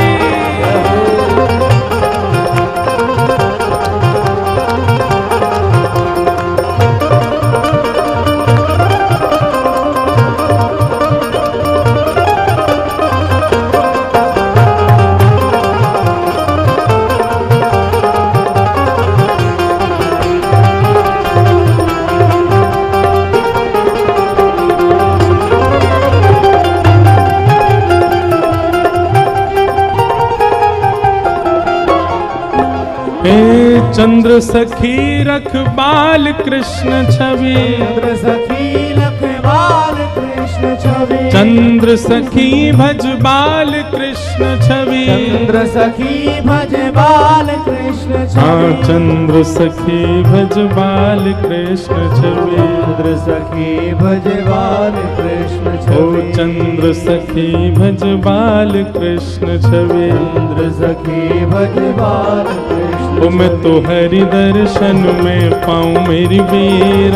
Speaker 1: चंद्र सखी रख बाल कृष्ण छवि।
Speaker 2: चंद्र सखी लख बाल कृष्ण छवि।
Speaker 1: चंद्र सखी भज बाल कृष्ण छवि।
Speaker 2: चंद्र सखी भज बाल कृष्ण छवि।
Speaker 1: हाँ चंद्र सखी भज बाल कृष्ण छवि।
Speaker 2: चंद्र सखी भज बाल कृष्ण
Speaker 1: ओ
Speaker 2: छवि।
Speaker 1: चंद्र सखी भज बाल कृष्ण छवि।
Speaker 2: चंद्र सखी भज बाल कृष्ण।
Speaker 1: ओ मैं तो हरि दर्शन में पाऊं मेरी वीर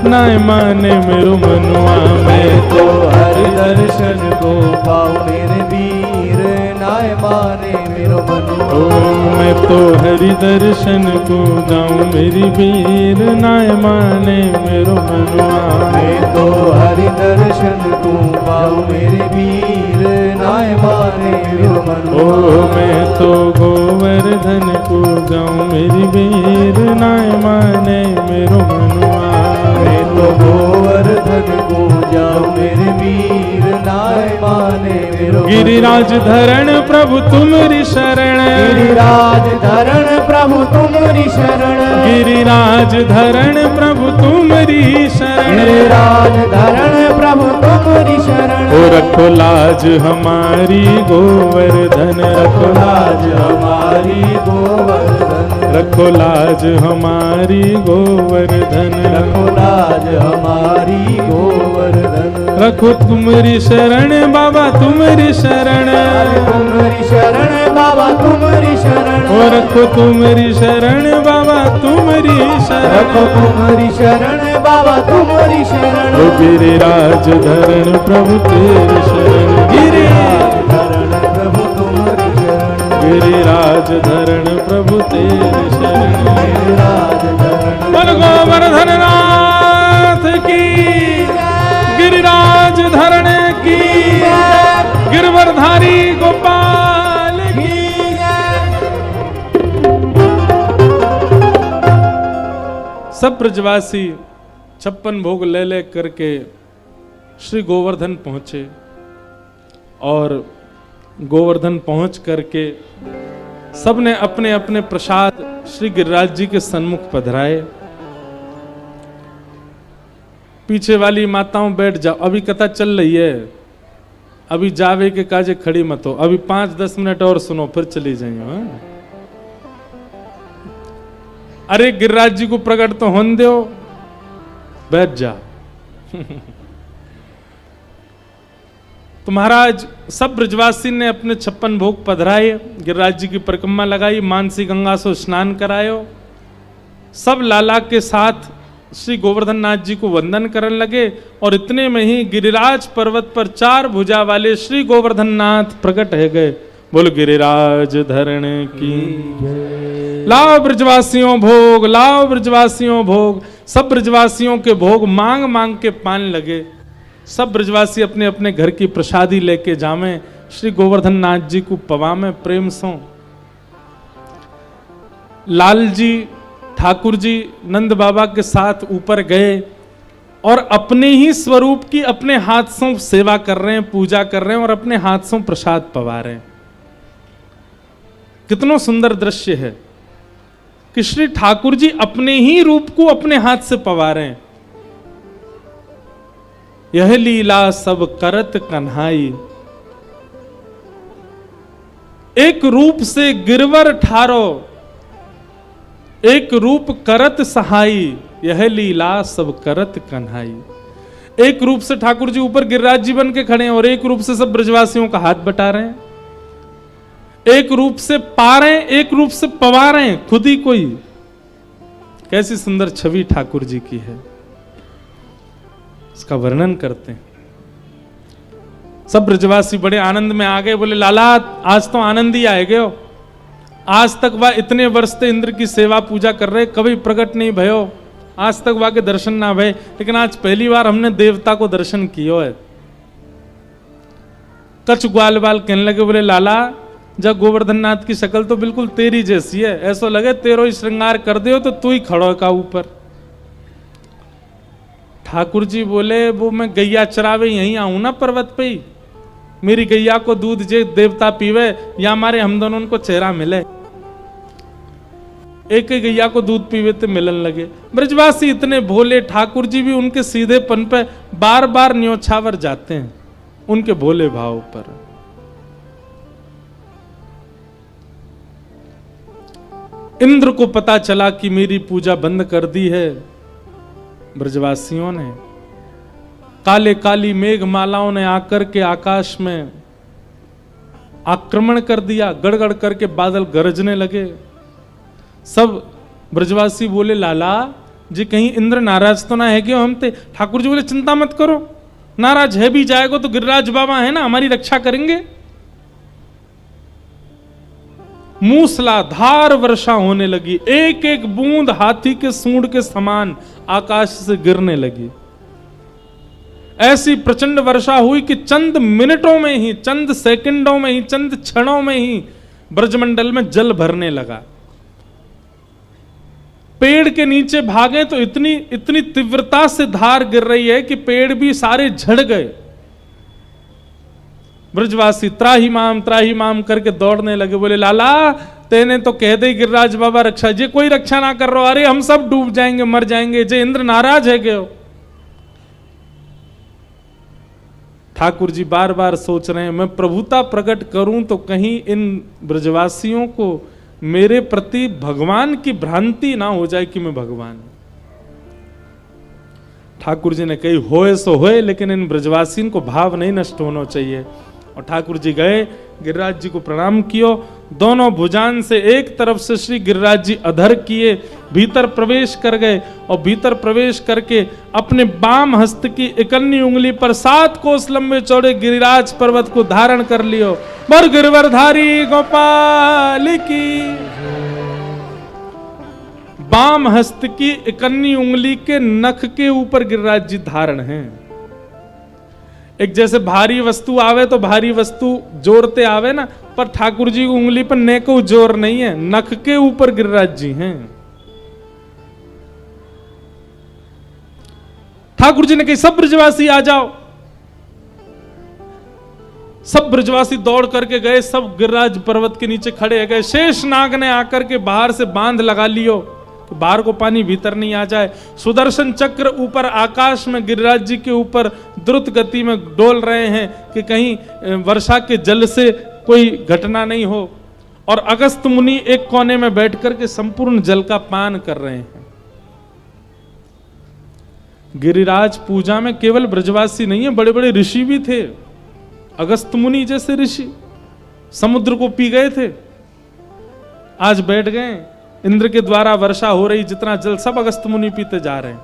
Speaker 1: नाय माने मेरो मनुआ। मैं
Speaker 2: तो हरि दर्शन को पाऊं मेरे वीर नाय माने मेरो मनुआ।
Speaker 1: ओ मैं तो हरि दर्शन को जाऊं मेरी वीर नाय माने मेरो मनुआ।
Speaker 2: मैं तो हरि दर्शन को पाऊं मेरे वीर नाय माने मेरो मनुआ।
Speaker 1: ओ मैं तो गोवर्धन को जाऊं मेरी वीर नाय माने मेरो मनुआ।
Speaker 2: मैं तो गोवर्धन को जाऊं मेरे वीर नाय माने मेरो।
Speaker 1: गिरिराज धरण प्रभु तुमरी शरण।
Speaker 2: गिरिराज धरण प्रभु तुमरी शरण।
Speaker 1: गिरिराज धरण प्रभु तुमरी शरण।
Speaker 2: गिरिराज धरण प्रभु तुमरी शरण।
Speaker 1: ओ रख रखो लाज हमारी गोवर्धन, रखो
Speaker 2: लाज हमारी गोवर्धन,
Speaker 1: रखो लाज हमारी गोवर्धन,
Speaker 2: रखो लाज हमारी गोवर्धन।
Speaker 1: रखो तुम्हारी शरण बाबा तुम्हारी शरण,
Speaker 2: तुम्हारी शरण बाबा तुम्हारी शरण,
Speaker 1: और रखो तुम्हारी शरण बाबा तुम्हारी शरण,
Speaker 2: रखो तुम्हारी शरण बाबा तुम्हारी शरण।
Speaker 1: ओ गिरिराज धरण प्रभु तेरी शरण, गिरिराज
Speaker 2: धरण प्रभु तुम्हारी शरण,
Speaker 1: गिरिराज धरण प्रभु तेरी शरण।
Speaker 2: गिरिराज धरण
Speaker 1: बोल गोवर्धन नाथ की, गिरिराज धरण की, गिरवरधारी गोपाल की। सब ब्रजवासी 56 भोग ले ले करके श्री गोवर्धन पहुंचे और गोवर्धन पहुंच करके सबने अपने अपने प्रसाद श्री गिरिराज जी के सन्मुख पधराए। पीछे वाली माताओं बैठ जाओ, अभी कथा चल रही है, अभी जावे के काजे खड़ी मत हो, अभी 5-10 मिनट और सुनो फिर चली जाइए। हाँ? अरे गिरिराज जी को प्रकट तो होने दो, बैठ जा। तो महाराज सब ब्रजवासी ने अपने 56 भोग पधराए, गिरिराज जी की परिक्रमा लगाई, मानसी गंगा से स्नान करायो, सब लाला के साथ श्री गोवर्धन नाथ जी को वंदन करने लगे। और इतने में ही गिरिराज पर्वत पर 4 भुजा वाले श्री गोवर्धन नाथ प्रकट है गए। बोल गिरिराज धरण की। लाओ ब्रजवासियों भोग, लाओ ब्रजवासियों भोग। सब ब्रजवासियों के भोग मांग मांग के पान लगे। सब ब्रजवासी अपने अपने घर की प्रसादी लेके जावे, श्री गोवर्धन नाथ जी को पवामे प्रेम सो। लाल जी ठाकुर जी नंद बाबा के साथ ऊपर गए और अपने ही स्वरूप की अपने हाथ से सेवा कर रहे हैं, पूजा कर रहे हैं और अपने हाथ से प्रसाद पवा रहे हैं। कितना सुंदर दृश्य है कि श्री ठाकुर जी अपने ही रूप को अपने हाथ से पवा रहे हैं। यह लीला सब करत कन्हाई, एक रूप से गिरवर ठारो, एक रूप करत सहाई, यह लीला सब करत कन्हाई। एक रूप से ठाकुर जी ऊपर गिरिराज जी बन के खड़े हैं और एक रूप से सब ब्रजवासियों का हाथ बटा रहे हैं। एक रूप से पा रहे हैं, एक रूप से पवा रहे हैं खुद ही कोई। कैसी सुंदर छवि ठाकुर जी की है, इसका वर्णन करते हैं। सब ब्रजवासी बड़े आनंद में आ गए, बोले लाला आज तो आनंद ही आए गए हो। आज तक वह इतने वर्ष से इंद्र की सेवा पूजा कर रहे, कभी प्रकट नहीं भयो, आज तक वह के दर्शन ना भय, लेकिन आज पहली बार हमने देवता को दर्शन किया है। कछ ग्वाल बाल कहने लगे, बोले लाला जब गोवर्धन नाथ की शक्ल तो बिल्कुल तेरी जैसी है, ऐसा लगे तेरो ही श्रृंगार कर दे तो तू ही खड़ो का ऊपर। ठाकुर जी बोले वो मैं गैया चरावे यहीं आऊं ना पर्वत पे ही, मेरी गैया को दूध जे देवता पीवे या हमारे हम दोनों उनको चेहरा मिले। एक ही गैया को दूध पीवे तो मिलन लगे। ब्रजवासी इतने भोले, ठाकुर जी भी उनके सीधेपन पे बार बार न्योछावर जाते हैं, उनके भोले भाव पर। इंद्र को पता चला कि मेरी पूजा बंद कर दी है ब्रजवासियों ने। काले काली मेघमालाओं ने आकर के आकाश में आक्रमण कर दिया, गड़गड़ करके बादल गरजने लगे। सब ब्रजवासी बोले लाला जी कहीं इंद्र नाराज तो ना है क्यों हम ते। ठाकुर जी बोले चिंता मत करो, नाराज है भी जाएगा तो गिरिराज बाबा है ना, हमारी रक्षा करेंगे। मूसलाधार वर्षा होने लगी, एक एक बूंद हाथी के सूंड के समान आकाश से गिरने लगी। ऐसी प्रचंड वर्षा हुई कि चंद मिनटों में ही, चंद सेकंडों में ही, चंद क्षणों में ही ब्रजमंडल में जल भरने लगा। पेड़ के नीचे भागे तो इतनी इतनी तीव्रता से धार गिर रही है कि पेड़ भी सारे झड़ गए। ब्रजवासी त्राही माम करके दौड़ने लगे, बोले लाला तेने तो कह दे गिरिराज बाबा रक्षा, जे कोई रक्षा ना कर रहा, अरे हम सब डूब जाएंगे मर जाएंगे, जे इंद्र नाराज है क्यों। ठाकुर जी बार बार सोच रहे हैं, मैं प्रभुता प्रकट करूं तो कहीं इन ब्रजवासियों को मेरे प्रति भगवान की भ्रांति ना हो जाए कि मैं भगवान हूं। ठाकुर जी ने कही होए सो होए, लेकिन इन ब्रजवासियों को भाव नहीं नष्ट होना चाहिए। और ठाकुर जी गए, गिरिराज जी को प्रणाम कियो, दोनों भुजान से एक तरफ से श्री गिरिराज जी अधर किए, भीतर प्रवेश कर गए और भीतर प्रवेश करके अपने बाम हस्त की इकन्नी उंगली पर 7 कोस लंबे चौड़े गिरिराज पर्वत को धारण कर लियो। बर गिरवरधारी गोपाल की। बाम हस्त की इकन्नी उंगली के नख के ऊपर गिरिराज जी धारण हैं। एक जैसे भारी वस्तु आवे तो भारी वस्तु जोड़ते आवे ना, पर ठाकुर जी की उंगली पर ने को जोर नहीं है, नख के ऊपर गिरिराज जी हैं। ठाकुर जी ने कही सब ब्रजवासी आ जाओ। सब ब्रजवासी दौड़ करके गए, सब गिरिराज पर्वत के नीचे खड़े गए। शेष नाग ने आकर के बाहर से बांध लगा लियो कि बाहर को पानी भीतर नहीं आ जाए। सुदर्शन चक्र ऊपर आकाश में गिरिराज जी के ऊपर द्रुत गति में डोल रहे हैं कि कहीं वर्षा के जल से कोई घटना नहीं हो। और अगस्त मुनि एक कोने में बैठ करके संपूर्ण जल का पान कर रहे हैं। गिरिराज पूजा में केवल ब्रजवासी नहीं है, बड़े बड़े ऋषि भी थे। अगस्त मुनि जैसे ऋषि समुद्र को पी गए थे, आज बैठ गए। इंद्र के द्वारा वर्षा हो रही, जितना जल सब अगस्त मुनि पीते जा रहे हैं।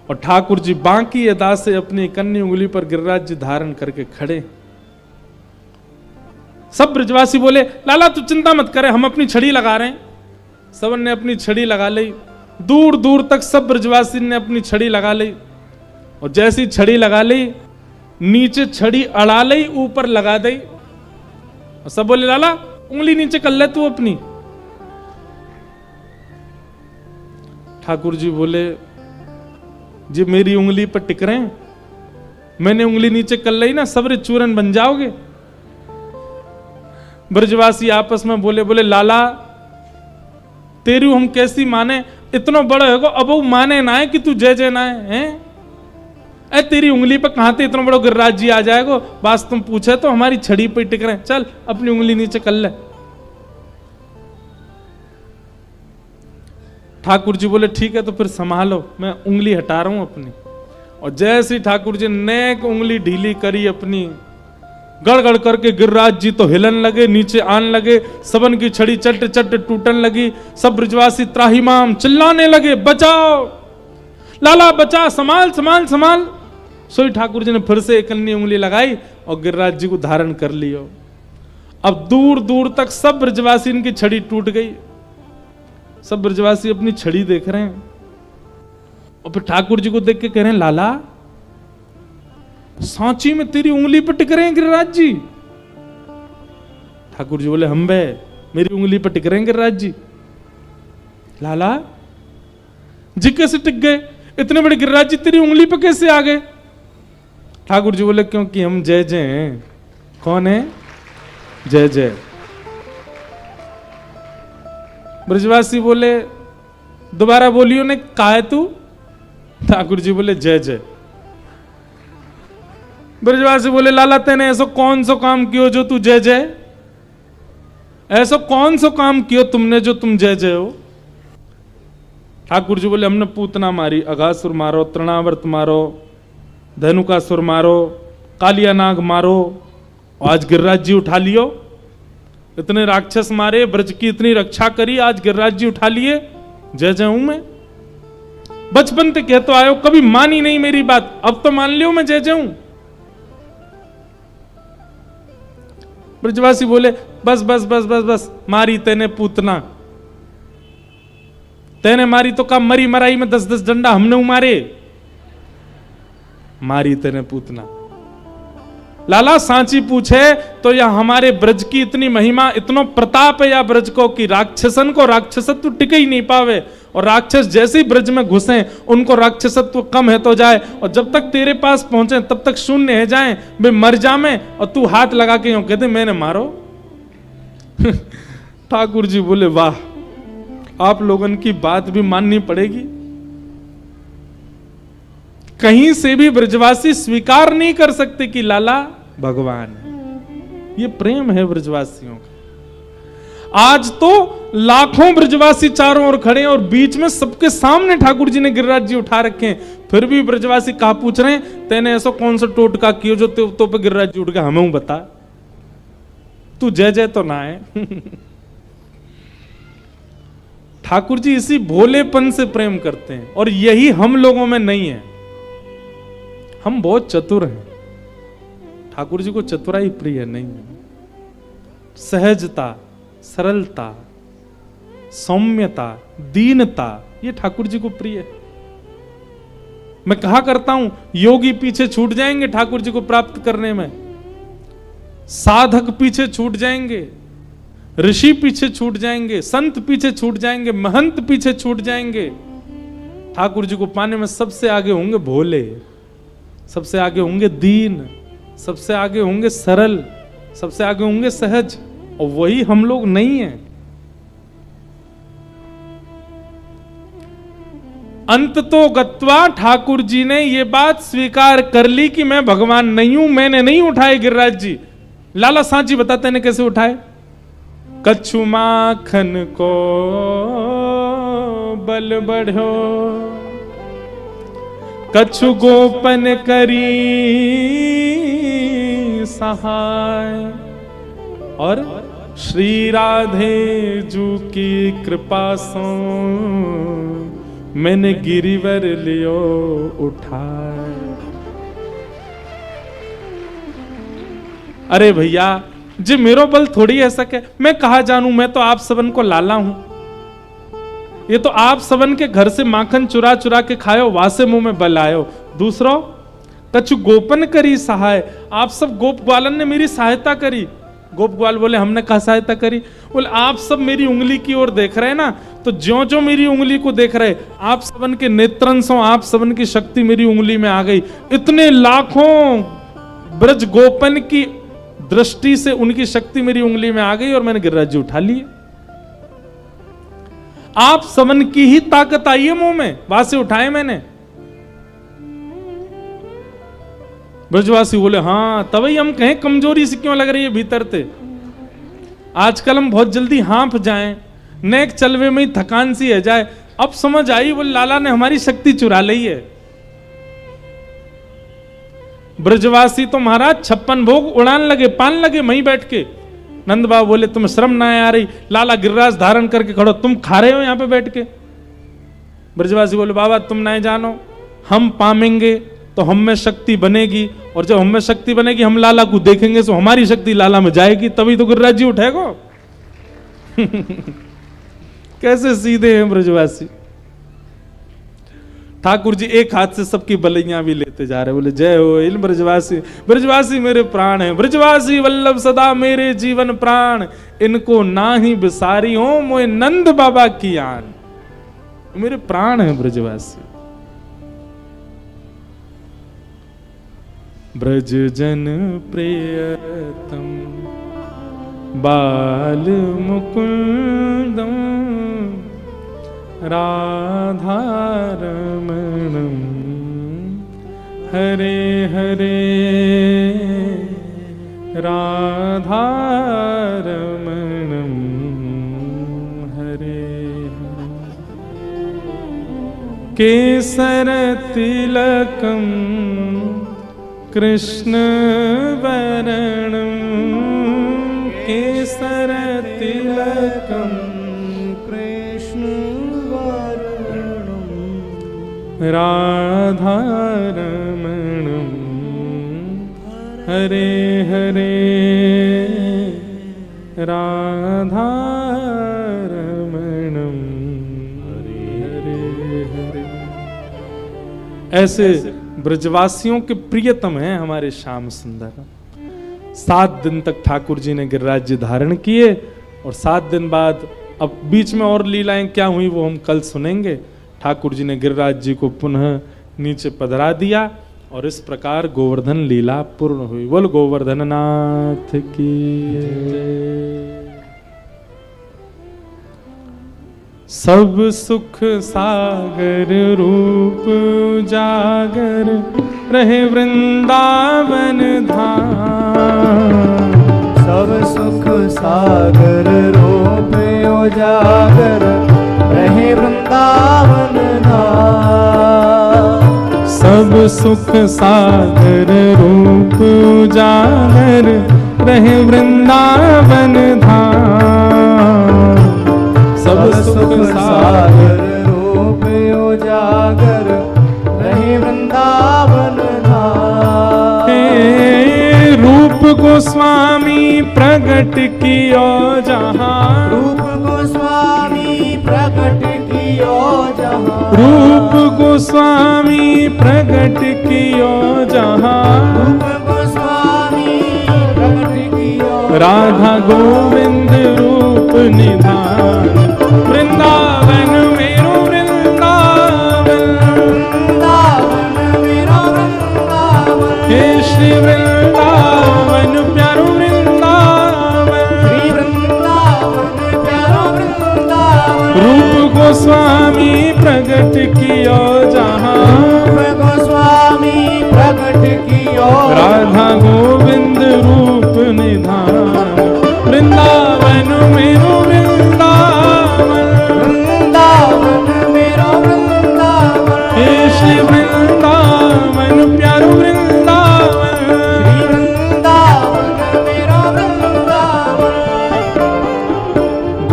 Speaker 1: और ठाकुर जी बांकी अदा से अपनी कन्नी उंगली पर गिरिराज जी धारण करके खड़े। सब ब्रजवासी बोले लाला तू चिंता मत करे, हम अपनी छड़ी लगा रहे हैं। सबन ने अपनी छड़ी लगा ली। दूर दूर तक सब ब्रजवासी ने अपनी छड़ी लगा ली। और जैसी छड़ी लगा ली, नीचे छड़ी अड़ा ली, ऊपर लगा दी। और सब बोले लाला उंगली नीचे कर ले तू अपनी। ठाकुर जी बोले जी मेरी उंगली पर टिक रहे हैं, मैंने उंगली नीचे कर ली ना, सबरे चूरन बन जाओगे। ब्रजवासी आपस में बोले बोले लाला तेरी हम कैसी माने, इतना बड़ा होगा अब वो माने ना है कि तू जय जय ना है। ए तेरी उंगली पर कहां थे इतना बड़ा गिरिराज जी आ जाएगा, बस तुम पूछे तो हमारी छड़ी पे टिक रहे, चल अपनी उंगली नीचे कर ले। ठाकुर जी बोले ठीक है तो फिर संभालो, मैं उंगली हटा रहा हूं अपनी। और जैसे ही ठाकुर जी ने उंगली ढीली करी अपनी, गड़गड़ करके गिरिराज जी तो हिलन लगे, नीचे आन लगे। सबन की छड़ी चट चट टूटन लगी। सब ब्रजवासी त्राहिमाम चिल्लाने लगे बचाओ लाला बचा, संभाल संभाल संभाल। सोई ठाकुर जी ने फिर से एक अन्य उंगली लगाई और गिरिराज जी को धारण कर लियो। अब दूर दूर तक सब ब्रजवासी इनकी छड़ी टूट गई। सब ब्रजवासी अपनी छड़ी देख रहे हैं और फिर ठाकुर जी को देख के कह रहे हैं लाला सांची में तेरी उंगली पर टिक रहे हैं गिरिराज जी। ठाकुर जी बोले हम बे मेरी उंगली पर टिक रहे हैं गिरिराज जी। लाला जी कैसे टिक गए, इतने बड़े गिरिराज जी तेरी उंगली पर कैसे आ गए। ठाकुर जी बोले क्योंकि हम जय जय हैं। कौन है जय जय। ब्रजवासी बोले दोबारा बोलियो ने का है तू। ठाकुर जी बोले जय जय। ब्रजवासी बोले लाला तेने ऐसा कौन सा काम कियो जो तू जय जय, ऐसा कौन सा काम कियो तुमने जो तुम जय जय हो। ठाकुर जी बोले हमने पूतना मारी, अघासुर मारो, तृणावर्त मारो, धनुकासुर मारो, कालिया नाग मारो, आज गिरिराज जी उठा लियो। इतने राक्षस मारे, ब्रज की इतनी रक्षा करी, आज गिरिराज जी उठा लिए, जय जय हूं मैं। बचपन से कहते आयो, कभी मानी नहीं मेरी बात, अब तो मान लियो मैं जय जय हूं। ब्रजवासी बोले बस बस बस बस बस, मारी तेने पूतना, तेने मारी तो कब मरी मराई में 10-10 डंडा हमने उमारे, मारी तेने पूतना। लाला सांची पूछे तो यह हमारे ब्रज की इतनी महिमा, इतना प्रताप है या ब्रज को कि राक्षसन को राक्षसत्व टिक ही नहीं पावे। और राक्षस जैसे ही ब्रज में घुसे उनको राक्षसत्व कम है तो जाए, और जब तक तेरे पास पहुंचे तब तक शून्य है जाए, वे मर जामे और तू हाथ लगा के यूं कहते मैंने मारो। ठाकुर जी बोले वाह, आप लोगन की बात भी माननी पड़ेगी। कहीं से भी ब्रजवासी स्वीकार नहीं कर सकते कि लाला भगवान है। ये प्रेम है ब्रजवासियों का। आज तो लाखों ब्रजवासी चारों ओर खड़े हैं और बीच में सबके सामने ठाकुर जी ने गिरिराज जी उठा रखे हैं, फिर भी ब्रजवासी कहा पूछ रहे हैं तेने ऐसा कौन सा टोटका किया जो तो पे गिरिराज जी उठ गया, हमें बता, तू जय जय तो ना है। ठाकुर जी इसी भोलेपन से प्रेम करते हैं और यही हम लोगों में नहीं है। हम बहुत चतुर हैं, ठाकुर जी को चतुराई प्रिय नहीं है। सहजता, सरलता, सौम्यता, दीनता, ये ठाकुर जी को प्रिय है। मैं कहा करता हूं योगी पीछे छूट जाएंगे ठाकुर जी को प्राप्त करने में, साधक पीछे छूट जाएंगे, ऋषि पीछे छूट जाएंगे, संत पीछे छूट जाएंगे, महंत पीछे छूट जाएंगे। ठाकुर जी को पाने में सबसे आगे होंगे भोले, सबसे आगे होंगे दीन, सबसे आगे होंगे सरल, सबसे आगे होंगे सहज, और वही हम लोग नहीं हैं। अंत तो गत्वा ठाकुर जी ने ये बात स्वीकार कर ली कि मैं भगवान नहीं हूं, मैंने नहीं उठाए गिरिराज जी। लाला सांची बताते ने कैसे उठाए। कछु माखन को बल बढ़ो, कछु गोपन करी सहाय, और श्री राधे जू की कृपा सो मैंने गिरिवर लियो उठाए। अरे भैया जी मेरो बल थोड़ी ऐसा क्या, मैं कहा जानू, मैं तो आप सबन को लाला हूं। ये तो आप सबन के घर से माखन चुरा चुरा के खायो, वासे मुंह में बल आयो। दूसरो कछु गोपन करी सहाय, आप सब गोप ग्वालन ने मेरी सहायता करी। गोप ग्वाल बोले हमने कहा सहायता करी, बोले आप सब मेरी उंगली की ओर देख रहे हैं ना, तो ज्यों ज्यों मेरी उंगली को देख रहे, आप सबन के नेत्रंशों, आप सबन की शक्ति मेरी उंगली में आ गई। इतने लाखों ब्रज गोपन की दृष्टि से उनकी शक्ति मेरी उंगली में आ गई और मैंने गिरिराज जी उठा लिए। आप सबन की ही ताकत आई है मुंह में, वहां से उठाए मैंने। ब्रजवासी बोले हाँ, तभी हम कहें कमजोरी से क्यों लग रही है भीतर से। आजकल हम बहुत जल्दी हाँफ जाएं, नेक चलवे में ही थकान सी है जाए। अब समझ आई बोले लाला ने हमारी शक्ति चुरा ली है। ब्रजवासी तो महाराज 56 भोग उड़ान लगे, पान लगे वहीं बैठ के। नंद बाबा बोले तुम शर्म ना आ रही, लाला गिरिराज धारण करके खड़ो, तुम खा रहे हो यहां पे बैठ के। ब्रजवासी बोले बाबा तुम नहीं जानो, हम पामेंगे तो हम में शक्ति बनेगी, और जब हम में शक्ति बनेगी हम लाला को देखेंगे तो हमारी शक्ति लाला में जाएगी, तभी तो गिरिराज जी उठेगा। कैसे सीधे हैं ब्रजवासी। ठाकुर जी एक हाथ से सबकी बलैया भी लेते जा रहे, बोले जय हो इन ब्रजवासी, ब्रजवासी मेरे प्राण हैं, ब्रजवासी वल्लभ सदा मेरे जीवन प्राण, इनको ना ही बिसारी हो मोए नंद बाबा की आन। मेरे प्राण हैं ब्रजवासी। ब्रज जन प्रियतम बाल मुकुंदम राधा रमणम हरे हरे राधा रमणम हरे केसर तिलकम कृष्ण वरणम केसर तिलकम कृष्ण वरणम राधा रमणम हरे हरे राधा रमणम हरे हरे हरे। ऐसे ब्रजवासियों के प्रियतम हैं हमारे श्याम सुंदर। 7 दिन तक ठाकुर जी ने गिरिराज जी धारण किए, और 7 दिन बाद अब बीच में और लीलाएं क्या हुई वो हम कल सुनेंगे। ठाकुर जी ने गिरिराज जी को पुनः नीचे पधरा दिया, और इस प्रकार गोवर्धन लीला पूर्ण हुई। बोल गोवर्धन नाथ की। सब सुख सागर रूप जागर रहे वृंदावन धाम।
Speaker 2: सब सुख सागर रूप उजागर रहे वृंदावन धाम।
Speaker 1: सब सुख सागर रूप उजागर रहे वृंदावन धाम।
Speaker 2: सब सुख सागर रूप उजागर रहे वृंदावन धाम।
Speaker 1: हे रूप गोस्वामी प्रगट कियो जहाँ।
Speaker 2: रूप गोस्वामी प्रगट कियो जहाँ।
Speaker 1: रूप गोस्वामी प्रगट कियो जहाँ।
Speaker 2: रूप गोस्वामी प्रगट कियो
Speaker 1: राधा गोविंद रूप निधान। वृंदावन मेरो वृंदावन।
Speaker 2: वृंदावन मेरो वृंदावन।
Speaker 1: हे श्री वृंदावन प्यारो वृंदावन।
Speaker 2: श्री वृंदावन प्यारो वृंदावन।
Speaker 1: रूप गोस्वामी प्रगट कियो जहाँ।
Speaker 2: रूप गोस्वामी प्रगट कियो
Speaker 1: राधा गोविंद रूप निधान। वृंदावन मेरो वृंदावन।
Speaker 2: वृंदावन मेरो वृंदावन।
Speaker 1: हे श्री वृंदावन प्यारो वृंदावन।
Speaker 2: श्री वृंदावन मेरो वृंदावन।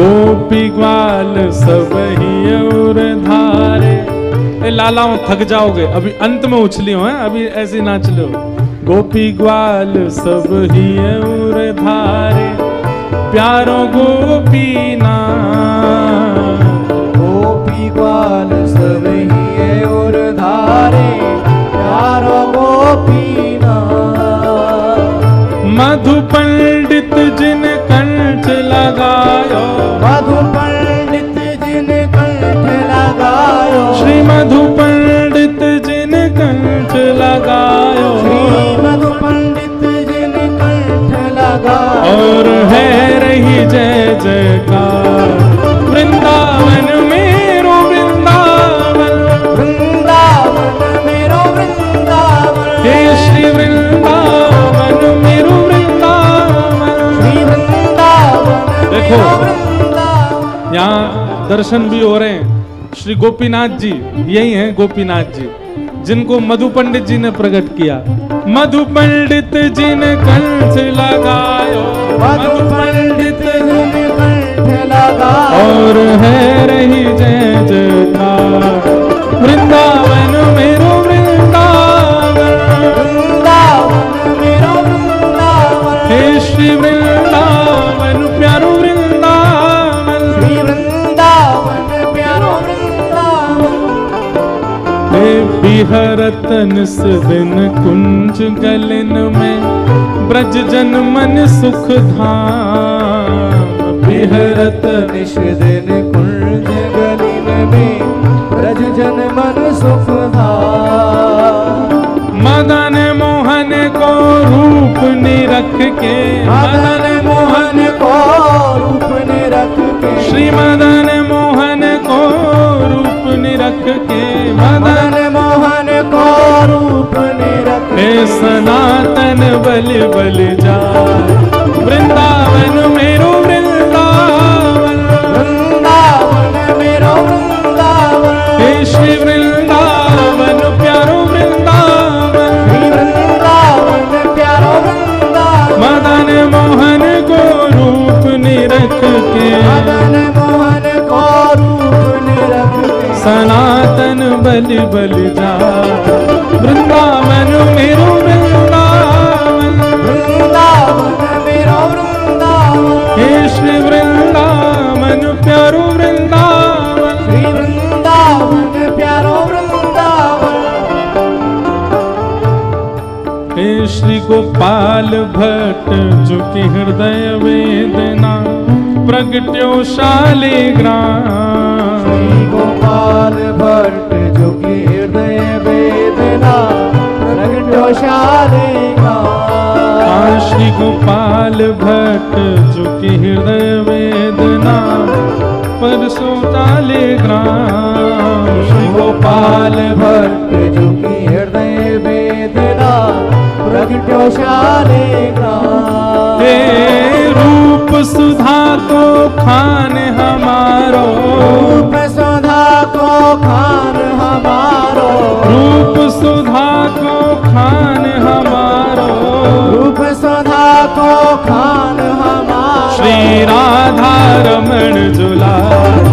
Speaker 1: गोपी ग्वाल सब ही और धारे। ए लालाओं थक जाओगे, अभी अंत में उछलियो हैं, अभी ऐसे नाच लो। गोपी ग्वाल सब ही और धारे प्यारो गोपीना।
Speaker 2: गोपी ग्वाल सब ही और धारे प्यारो गोपीना।
Speaker 1: मधु पंडित जिन कंठ लगायो।
Speaker 2: मधु पंडित जिन कंठ लगायो।
Speaker 1: श्री मधु पंडित जिन कंठ लगायो।
Speaker 2: श्री मधु पंडित जिन कंठ लगायो।
Speaker 1: और है रही जय जयकार। वृंदावन मेरो वृंदावन।
Speaker 2: वृंदावन मेरो वृंदावन।
Speaker 1: हे श्री वृंदावन मेरो वृंदावन।
Speaker 2: श्री वृंदावन
Speaker 1: देखो,
Speaker 2: मेरो वृंदावन।
Speaker 1: यहाँ दर्शन भी हो रहे हैं। श्री गोपीनाथ जी यही हैं, गोपीनाथ जी जिनको मधु पंडित जी ने प्रकट किया। मधु पंडित जी ने कंठ लगायो।
Speaker 2: मधु पंडित जिन कंठ लगायो।
Speaker 1: और है रही जय जयकार। वृंदावन मेरो वृंदावन।
Speaker 2: वृंदावन मेरो वृंदावन।
Speaker 1: हे श्री वृंदावन प्यारो वृंदावन।
Speaker 2: श्री वृंदावन प्यारो वृंदावन।
Speaker 1: हे बिहरत निस दिन कुंज गलन में ब्रज जन मन सुख धाम। बिहरत
Speaker 2: निश दिन कुंज गलिन में ब्रज जन मन सुख धाम।
Speaker 1: मदन मोहन को रूप निरख के।
Speaker 2: मदन मोहन को रूप ने रख के।
Speaker 1: श्री मदन मोहन को रूप निरख के। मदन
Speaker 2: मदन मोहन को रूप ने रख
Speaker 1: हे सनातन बलि बलि जाय। वृंदावन मेरो वृंदावन।
Speaker 2: वृंदावन मेरो वृंदावन।
Speaker 1: हे श्री वृंदावन प्यारो वृंदावन।
Speaker 2: श्री वृंदावन प्यारो वृंदावन।
Speaker 1: मदन मोहन को रूप निरख के।
Speaker 2: मदन मोहन को रूप ने रख के।
Speaker 1: सनातन बलि बलि जाय। वृंदावन मेरो वृंदावन।
Speaker 2: वृंदावन मेरो वृंदावन।
Speaker 1: हे श्री वृंदावन प्यारो वृंदावन।
Speaker 2: श्री वृंदावन प्यारो वृंदावन।
Speaker 1: हे श्री गोपाल भट्ट जो कि हृदय वेदना प्रगट्यो शालिग्राम।
Speaker 2: श्री गोपाल भट्ट जो कि हृदय वेदना प्रगट्यो शालिग्राम।
Speaker 1: श्री गोपाल भट्ट जो कि हृदय वेदना पर सो चाले ग्राम।
Speaker 2: श्री गोपाल भट्ट जो की हृदय वेदना प्रगट्यो शालिग्राम।
Speaker 1: हे रूप सुधा को खान हमारो,
Speaker 2: रूप सुधा को खान हमारो,
Speaker 1: रूप सुधा को खान हमारो,
Speaker 2: रूप सुधा को खान हमारो।
Speaker 1: श्री राधा रमण जुलाल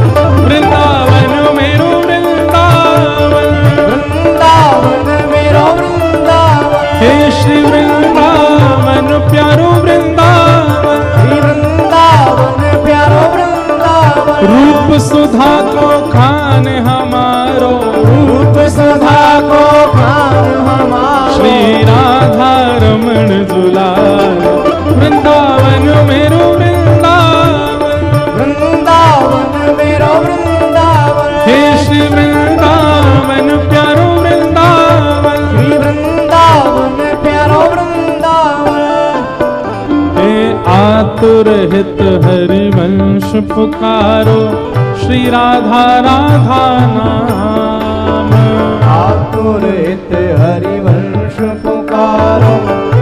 Speaker 1: वृंदावन मेरो वृंदावन,
Speaker 2: वृंदावन मेरो वृंदावन।
Speaker 1: हे श्री वृंदावन प्यारो वृंदावन,
Speaker 2: श्री वृंदावन प्यारो वृंदावन।
Speaker 1: रूप सुधा को खान हमारो,
Speaker 2: रूप सुधा को खान हमारो।
Speaker 1: श्री राधा रमण जुलाल वृंदावन मेरो वृंदावन,
Speaker 2: वृंदावन मेरो वृंदावन।
Speaker 1: हे श्री वृंदावन प्यारो वृंदावन,
Speaker 2: श्री वृंदावन प्यारो वृंदावन।
Speaker 1: हे आतुर हित हरिवंश पुकारो, श्री राधा राधा नाम।
Speaker 2: आतुर हित हरिवंश पुकारो,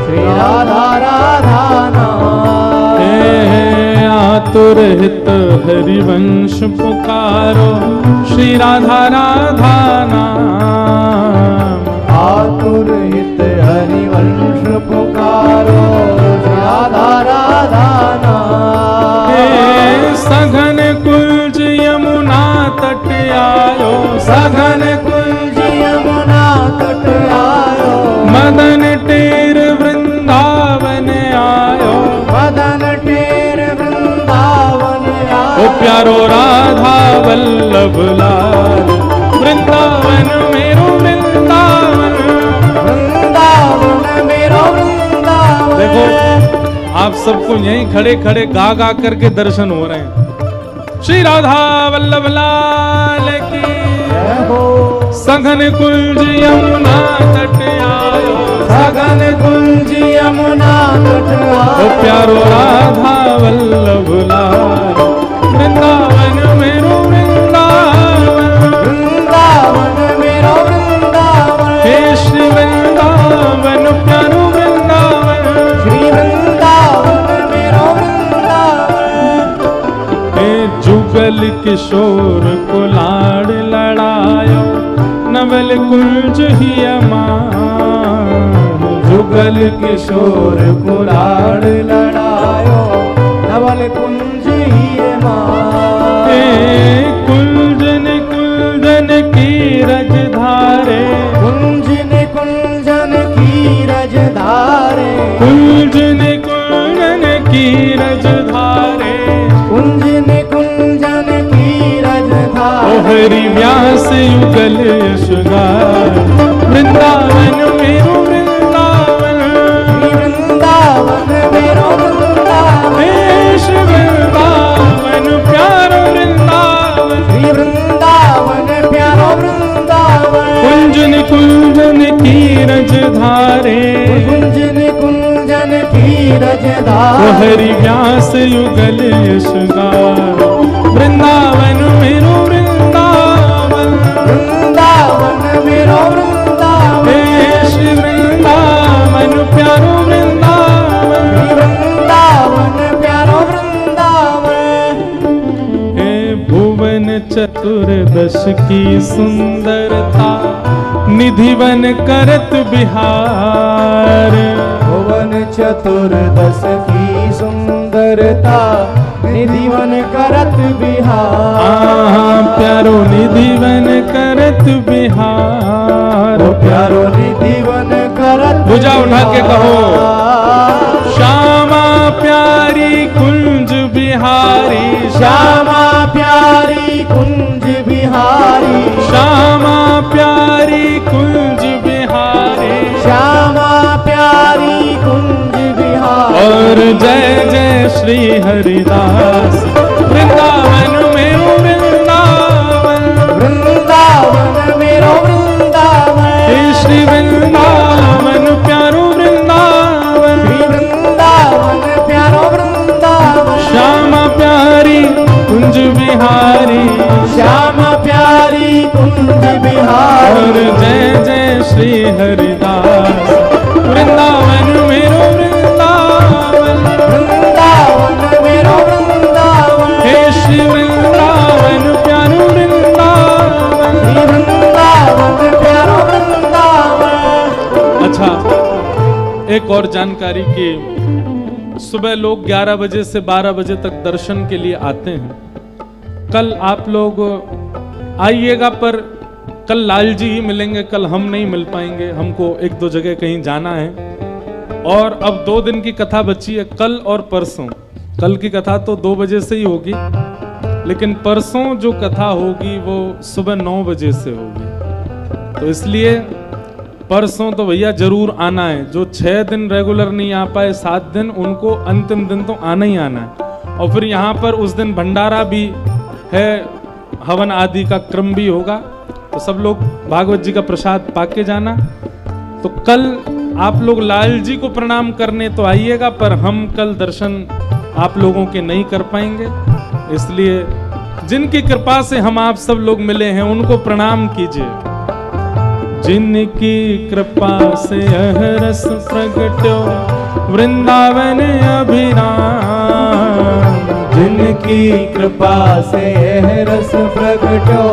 Speaker 2: श्री राधा राधा नाम।
Speaker 1: हे आतुर हित हरिवंश पुकारो, श्री राधा राधा नाम।
Speaker 2: आतुर हित हरिवंश पुकारो, श्री राधा राधा नाम।
Speaker 1: हे सघन कुंज यमुना तट आयो,
Speaker 2: सघन कुंज यमुना तट आयो,
Speaker 1: मदन टेर वृंदावन आयो,
Speaker 2: मदन टेर वृंदावन आयो।
Speaker 1: ओ प्यारो राधा वल्लभ लाल वृंदावन मेरो वृंदावन।
Speaker 2: वृंदावन मेरो वृंदावन।
Speaker 1: देखो आप सबको यहीं खड़े खड़े गा गा करके दर्शन हो रहे हैं। श्री राधा वल्लभ लाल की
Speaker 2: जय हो।
Speaker 1: सघन कुंज यमुना तट आयो,
Speaker 2: सघन कुंज यमुना तट आयो।
Speaker 1: ओ प्यारो राधा वल्लभ लाल वृंदावन मेरो वृंदावन।
Speaker 2: वृंदावन मेरो वृंदावन।
Speaker 1: हे श्री वृंदावन प्यारो वृंदावन,
Speaker 2: श्री वृंदावन मेरो वृंदावन।
Speaker 1: हे जुगल किशोर को लाड़ लड़ायो, नवल कुंज ही अमान।
Speaker 2: जुगल किशोर को लाड़ लड़ायो, नवल कुंज ही मान।
Speaker 1: हे कुंजन कुंजन की रज धारे,
Speaker 2: कुंजन कुंजन की रज धारे,
Speaker 1: कुंजन कुंजन की रज धारे।
Speaker 2: कुंजन कुंजन की रज
Speaker 1: ओ
Speaker 2: धारे।
Speaker 1: हरि व्यास युगल यशगार वृंदावन मेरो वृंदावन।
Speaker 2: श्री वृंदावन मेरो वृंदावन।
Speaker 1: हे श्री वृंदावन प्यारो वृंदावन,
Speaker 2: श्री वृंदावन प्यारो वृंदावन।
Speaker 1: कुंजन कुंजन की रज धारे,
Speaker 2: कुंजन कुंजन की रज
Speaker 1: ओ
Speaker 2: धारे।
Speaker 1: हरि व्यास युगल यशगार वृंदावन मेरो वृंदावन।
Speaker 2: वृंदावन मेरो वृंदावन।
Speaker 1: हे श्री वृंदावन प्यारो वृंदावन,
Speaker 2: श्री वृंदावन प्यारो वृंदावन।
Speaker 1: हे भुवन चतुर्दश की सुंदरता, निधिवन करत बिहार।
Speaker 2: भुवन चतुर्दश की सुंदरता, निधिवन करत बिहार।
Speaker 1: प्यारो निधिवन करत बिहार।
Speaker 2: ओ प्यारो निधिवन करत
Speaker 1: भुजा उठा के कहो,
Speaker 2: बिहार।
Speaker 1: श्यामा प्यारी कुंज बिहारी,
Speaker 2: श्यामा प्यारी कुंज बिहारी।
Speaker 1: श्यामा प्यारी कुंज बिहारी।
Speaker 2: श्यामा प्यारी कुंज बिहारी।
Speaker 1: और जय जय श्री हरिदास वृंदावन मेरो वृंदावन।
Speaker 2: वृंदावन मेरो वृंदावन।
Speaker 1: हे श्री वृंदावन प्यारो वृंदावन।
Speaker 2: श्री वृंदावन प्यारो वृंदावन।
Speaker 1: श्यामा प्यारी कुंज बिहारी। श्री हरिदास। वृंदावन मेरो वृंदावन,
Speaker 2: वृंदावन मेरो वृंदावन,
Speaker 1: हे श्री वृंदावन प्यारो वृंदावन।
Speaker 2: श्री वृंदावन प्यारो वृंदावन।
Speaker 1: अच्छा, एक और जानकारी की, सुबह लोग 11 बजे से 12 बजे तक दर्शन के लिए आते हैं। कल आप लोग आइएगा, पर कल लाल जी ही मिलेंगे, कल हम नहीं मिल पाएंगे, हमको एक दो जगह कहीं जाना है। और अब 2 दिन की कथा बची है, कल और परसों। कल की कथा तो 2 बजे से ही होगी, लेकिन परसों जो कथा होगी वो सुबह 9 बजे से होगी। तो इसलिए परसों तो भैया जरूर आना है। जो 6 दिन रेगुलर नहीं आ पाए, 7 दिन, उनको अंतिम दिन तो आना ही आना है। और फिर यहाँ पर उस दिन भंडारा भी है, हवन आदि का क्रम भी होगा, तो सब लोग भागवत जी का प्रसाद पाके जाना। तो कल आप लोग लाल जी को प्रणाम करने तो आइएगा, पर हम कल दर्शन आप लोगों के नहीं कर पाएंगे। इसलिए जिनकी कृपा से हम आप सब लोग मिले हैं उनको प्रणाम कीजिए। जिनकी कृपा से यह रस प्रगट्यो वृंदावन अभिराम,
Speaker 2: जिनकी कृपा से यह रस प्रगट्यो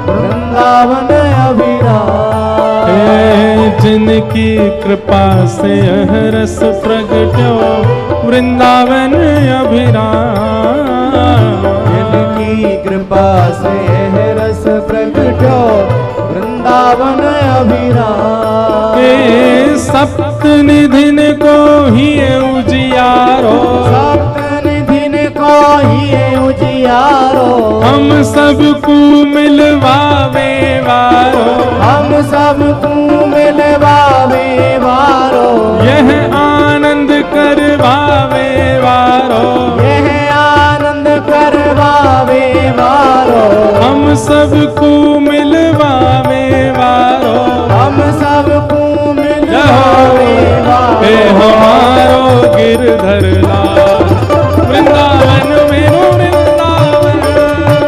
Speaker 2: वृंदावन अभिराम,
Speaker 1: जिनकी कृपा से यह रस प्रगट्यो वृंदावन अभिराम,
Speaker 2: जिनकी कृपा से यह रस प्रगट्यो वृंदावन अभिराम।
Speaker 1: सप्तनिधिन को ही उजियारो,
Speaker 2: सप्तनिधिन को ही उजियारो,
Speaker 1: हम सबको मिलवावे वारो,
Speaker 2: हम सबको मिलवावे वारो,
Speaker 1: यह आनंद करवावे वारो,
Speaker 2: यह आनंद करवावे वारो,
Speaker 1: हम सबको मिलवावे वारो,
Speaker 2: हम सबको मिलवावे वारो।
Speaker 1: हे हमारो गिरधर लाल, वृंदावन मेरो वृंदावन,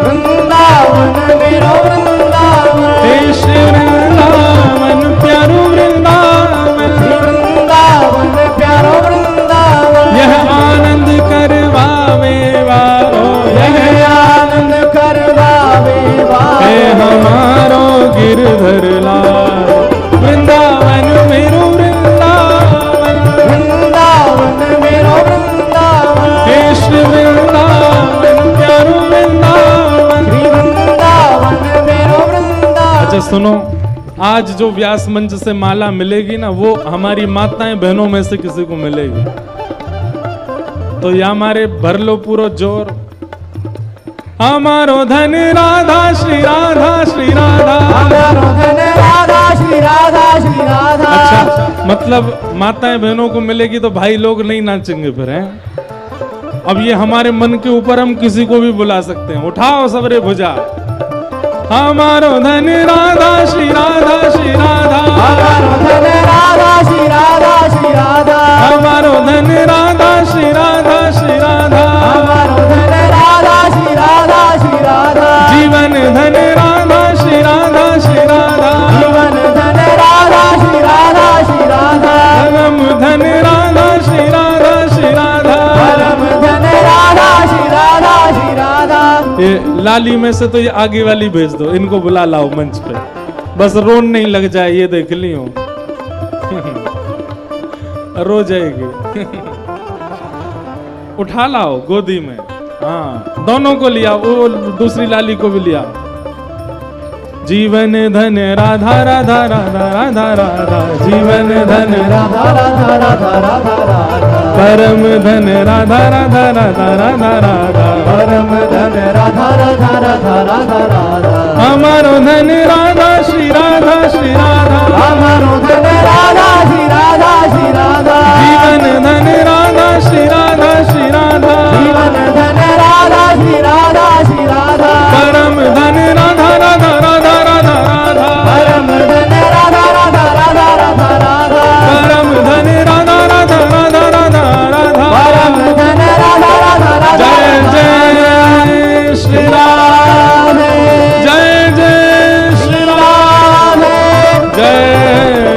Speaker 2: वृंदावन मेरो वृंदावन,
Speaker 1: हे श्री वृंदावन प्यारो वृंदावन,
Speaker 2: वृंदावन प्यारो वृंदावन,
Speaker 1: यह आनंद करवावे वारो,
Speaker 2: यह आनंद करवावे वारो।
Speaker 1: हे हमारो गिरधर लाल, वृंदावन मेरो वृंदावन,
Speaker 2: वृंदावन मेरो वृंदावन,
Speaker 1: हे श्री वृंदावन प्यारो वृंदावन।
Speaker 2: श्री वृंदावन मेरो वृंदावन।
Speaker 1: अच्छा सुनो, आज जो व्यास मंच से माला मिलेगी ना, वो हमारी माताएं बहनों में से किसी को मिलेगी। तो या हमारे भर लो पूरा जोर। हमारो धन राधा श्री राधा श्री राधा,
Speaker 2: हमारो धन राधा श्री राधा श्री राधा।
Speaker 1: अच्छा, मतलब माताएं बहनों को मिलेगी तो भाई लोग नहीं नाचेंगे फिर, हैं? अब ये हमारे मन के ऊपर, हम किसी को भी बुला सकते हैं। उठाओ सबरे भुजा। हमारो धन राधा श्री राधा श्री राधा,
Speaker 2: हमारो धन राधा श्री राधा श्री राधा,
Speaker 1: हमारो धन राधा श्री राधा श्री राधा,
Speaker 2: हमारो धन राधा श्री राधा श्री राधा,
Speaker 1: जीवन धन राधा श्री राधा श्री राधा,
Speaker 2: जीवन धन राधा श्री राधा श्री राधा,
Speaker 1: परम धन राधा श्री राधा श्री राधा,
Speaker 2: परम धन राधा श्री राधा श्री राधा।
Speaker 1: ये लाली में से तो ये आगे वाली भेज दो, इनको बुला लाओ मंच पे, बस रोन नहीं लग जाए, ये देख लियो। रो जाएगी। उठा लाओ गोदी में, हाँ दोनों को लिया, वो दूसरी लाली को भी लिया। जीवन धन राधा राधा राधा राधा राधा, जीवन धन
Speaker 2: राधा राधा राधा राधा राधा,
Speaker 1: परम धन राधा राधा राधा राधा राधा,
Speaker 2: परम धन राधा राधा राधा राधा राधा,
Speaker 1: हमारो धन राधा श्री राधा श्री राधा,
Speaker 2: हमारो धन राधा श्री राधा श्री राधा,
Speaker 1: जीवन धन राधा श्री राधा श्री राधा,
Speaker 2: जीवन धन राधा श्री राधा श्री राधा,
Speaker 1: परम धन राधा राधा राधा राधा राधा,
Speaker 2: परम धन राधा राधा राधा राधा राधा,
Speaker 1: परम धन राधा राधा राधा राधा राधा,
Speaker 2: परम धन राधा राधा राधा।
Speaker 1: जय जय श्री राधे, जय जय श्री राधे, जय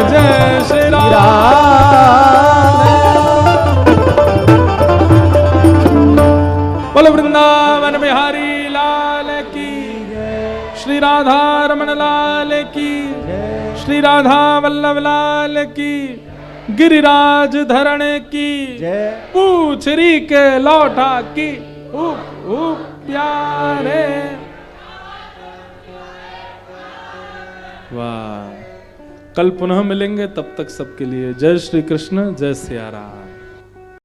Speaker 1: श्री राधा वल्लभ लाल की, गिरिराज धरण की
Speaker 2: जय।
Speaker 1: पूछरी के लौटा की, प्यारे। वाह। कल पुनः मिलेंगे, तब तक सबके लिए जय श्री कृष्ण, जय सिया राम।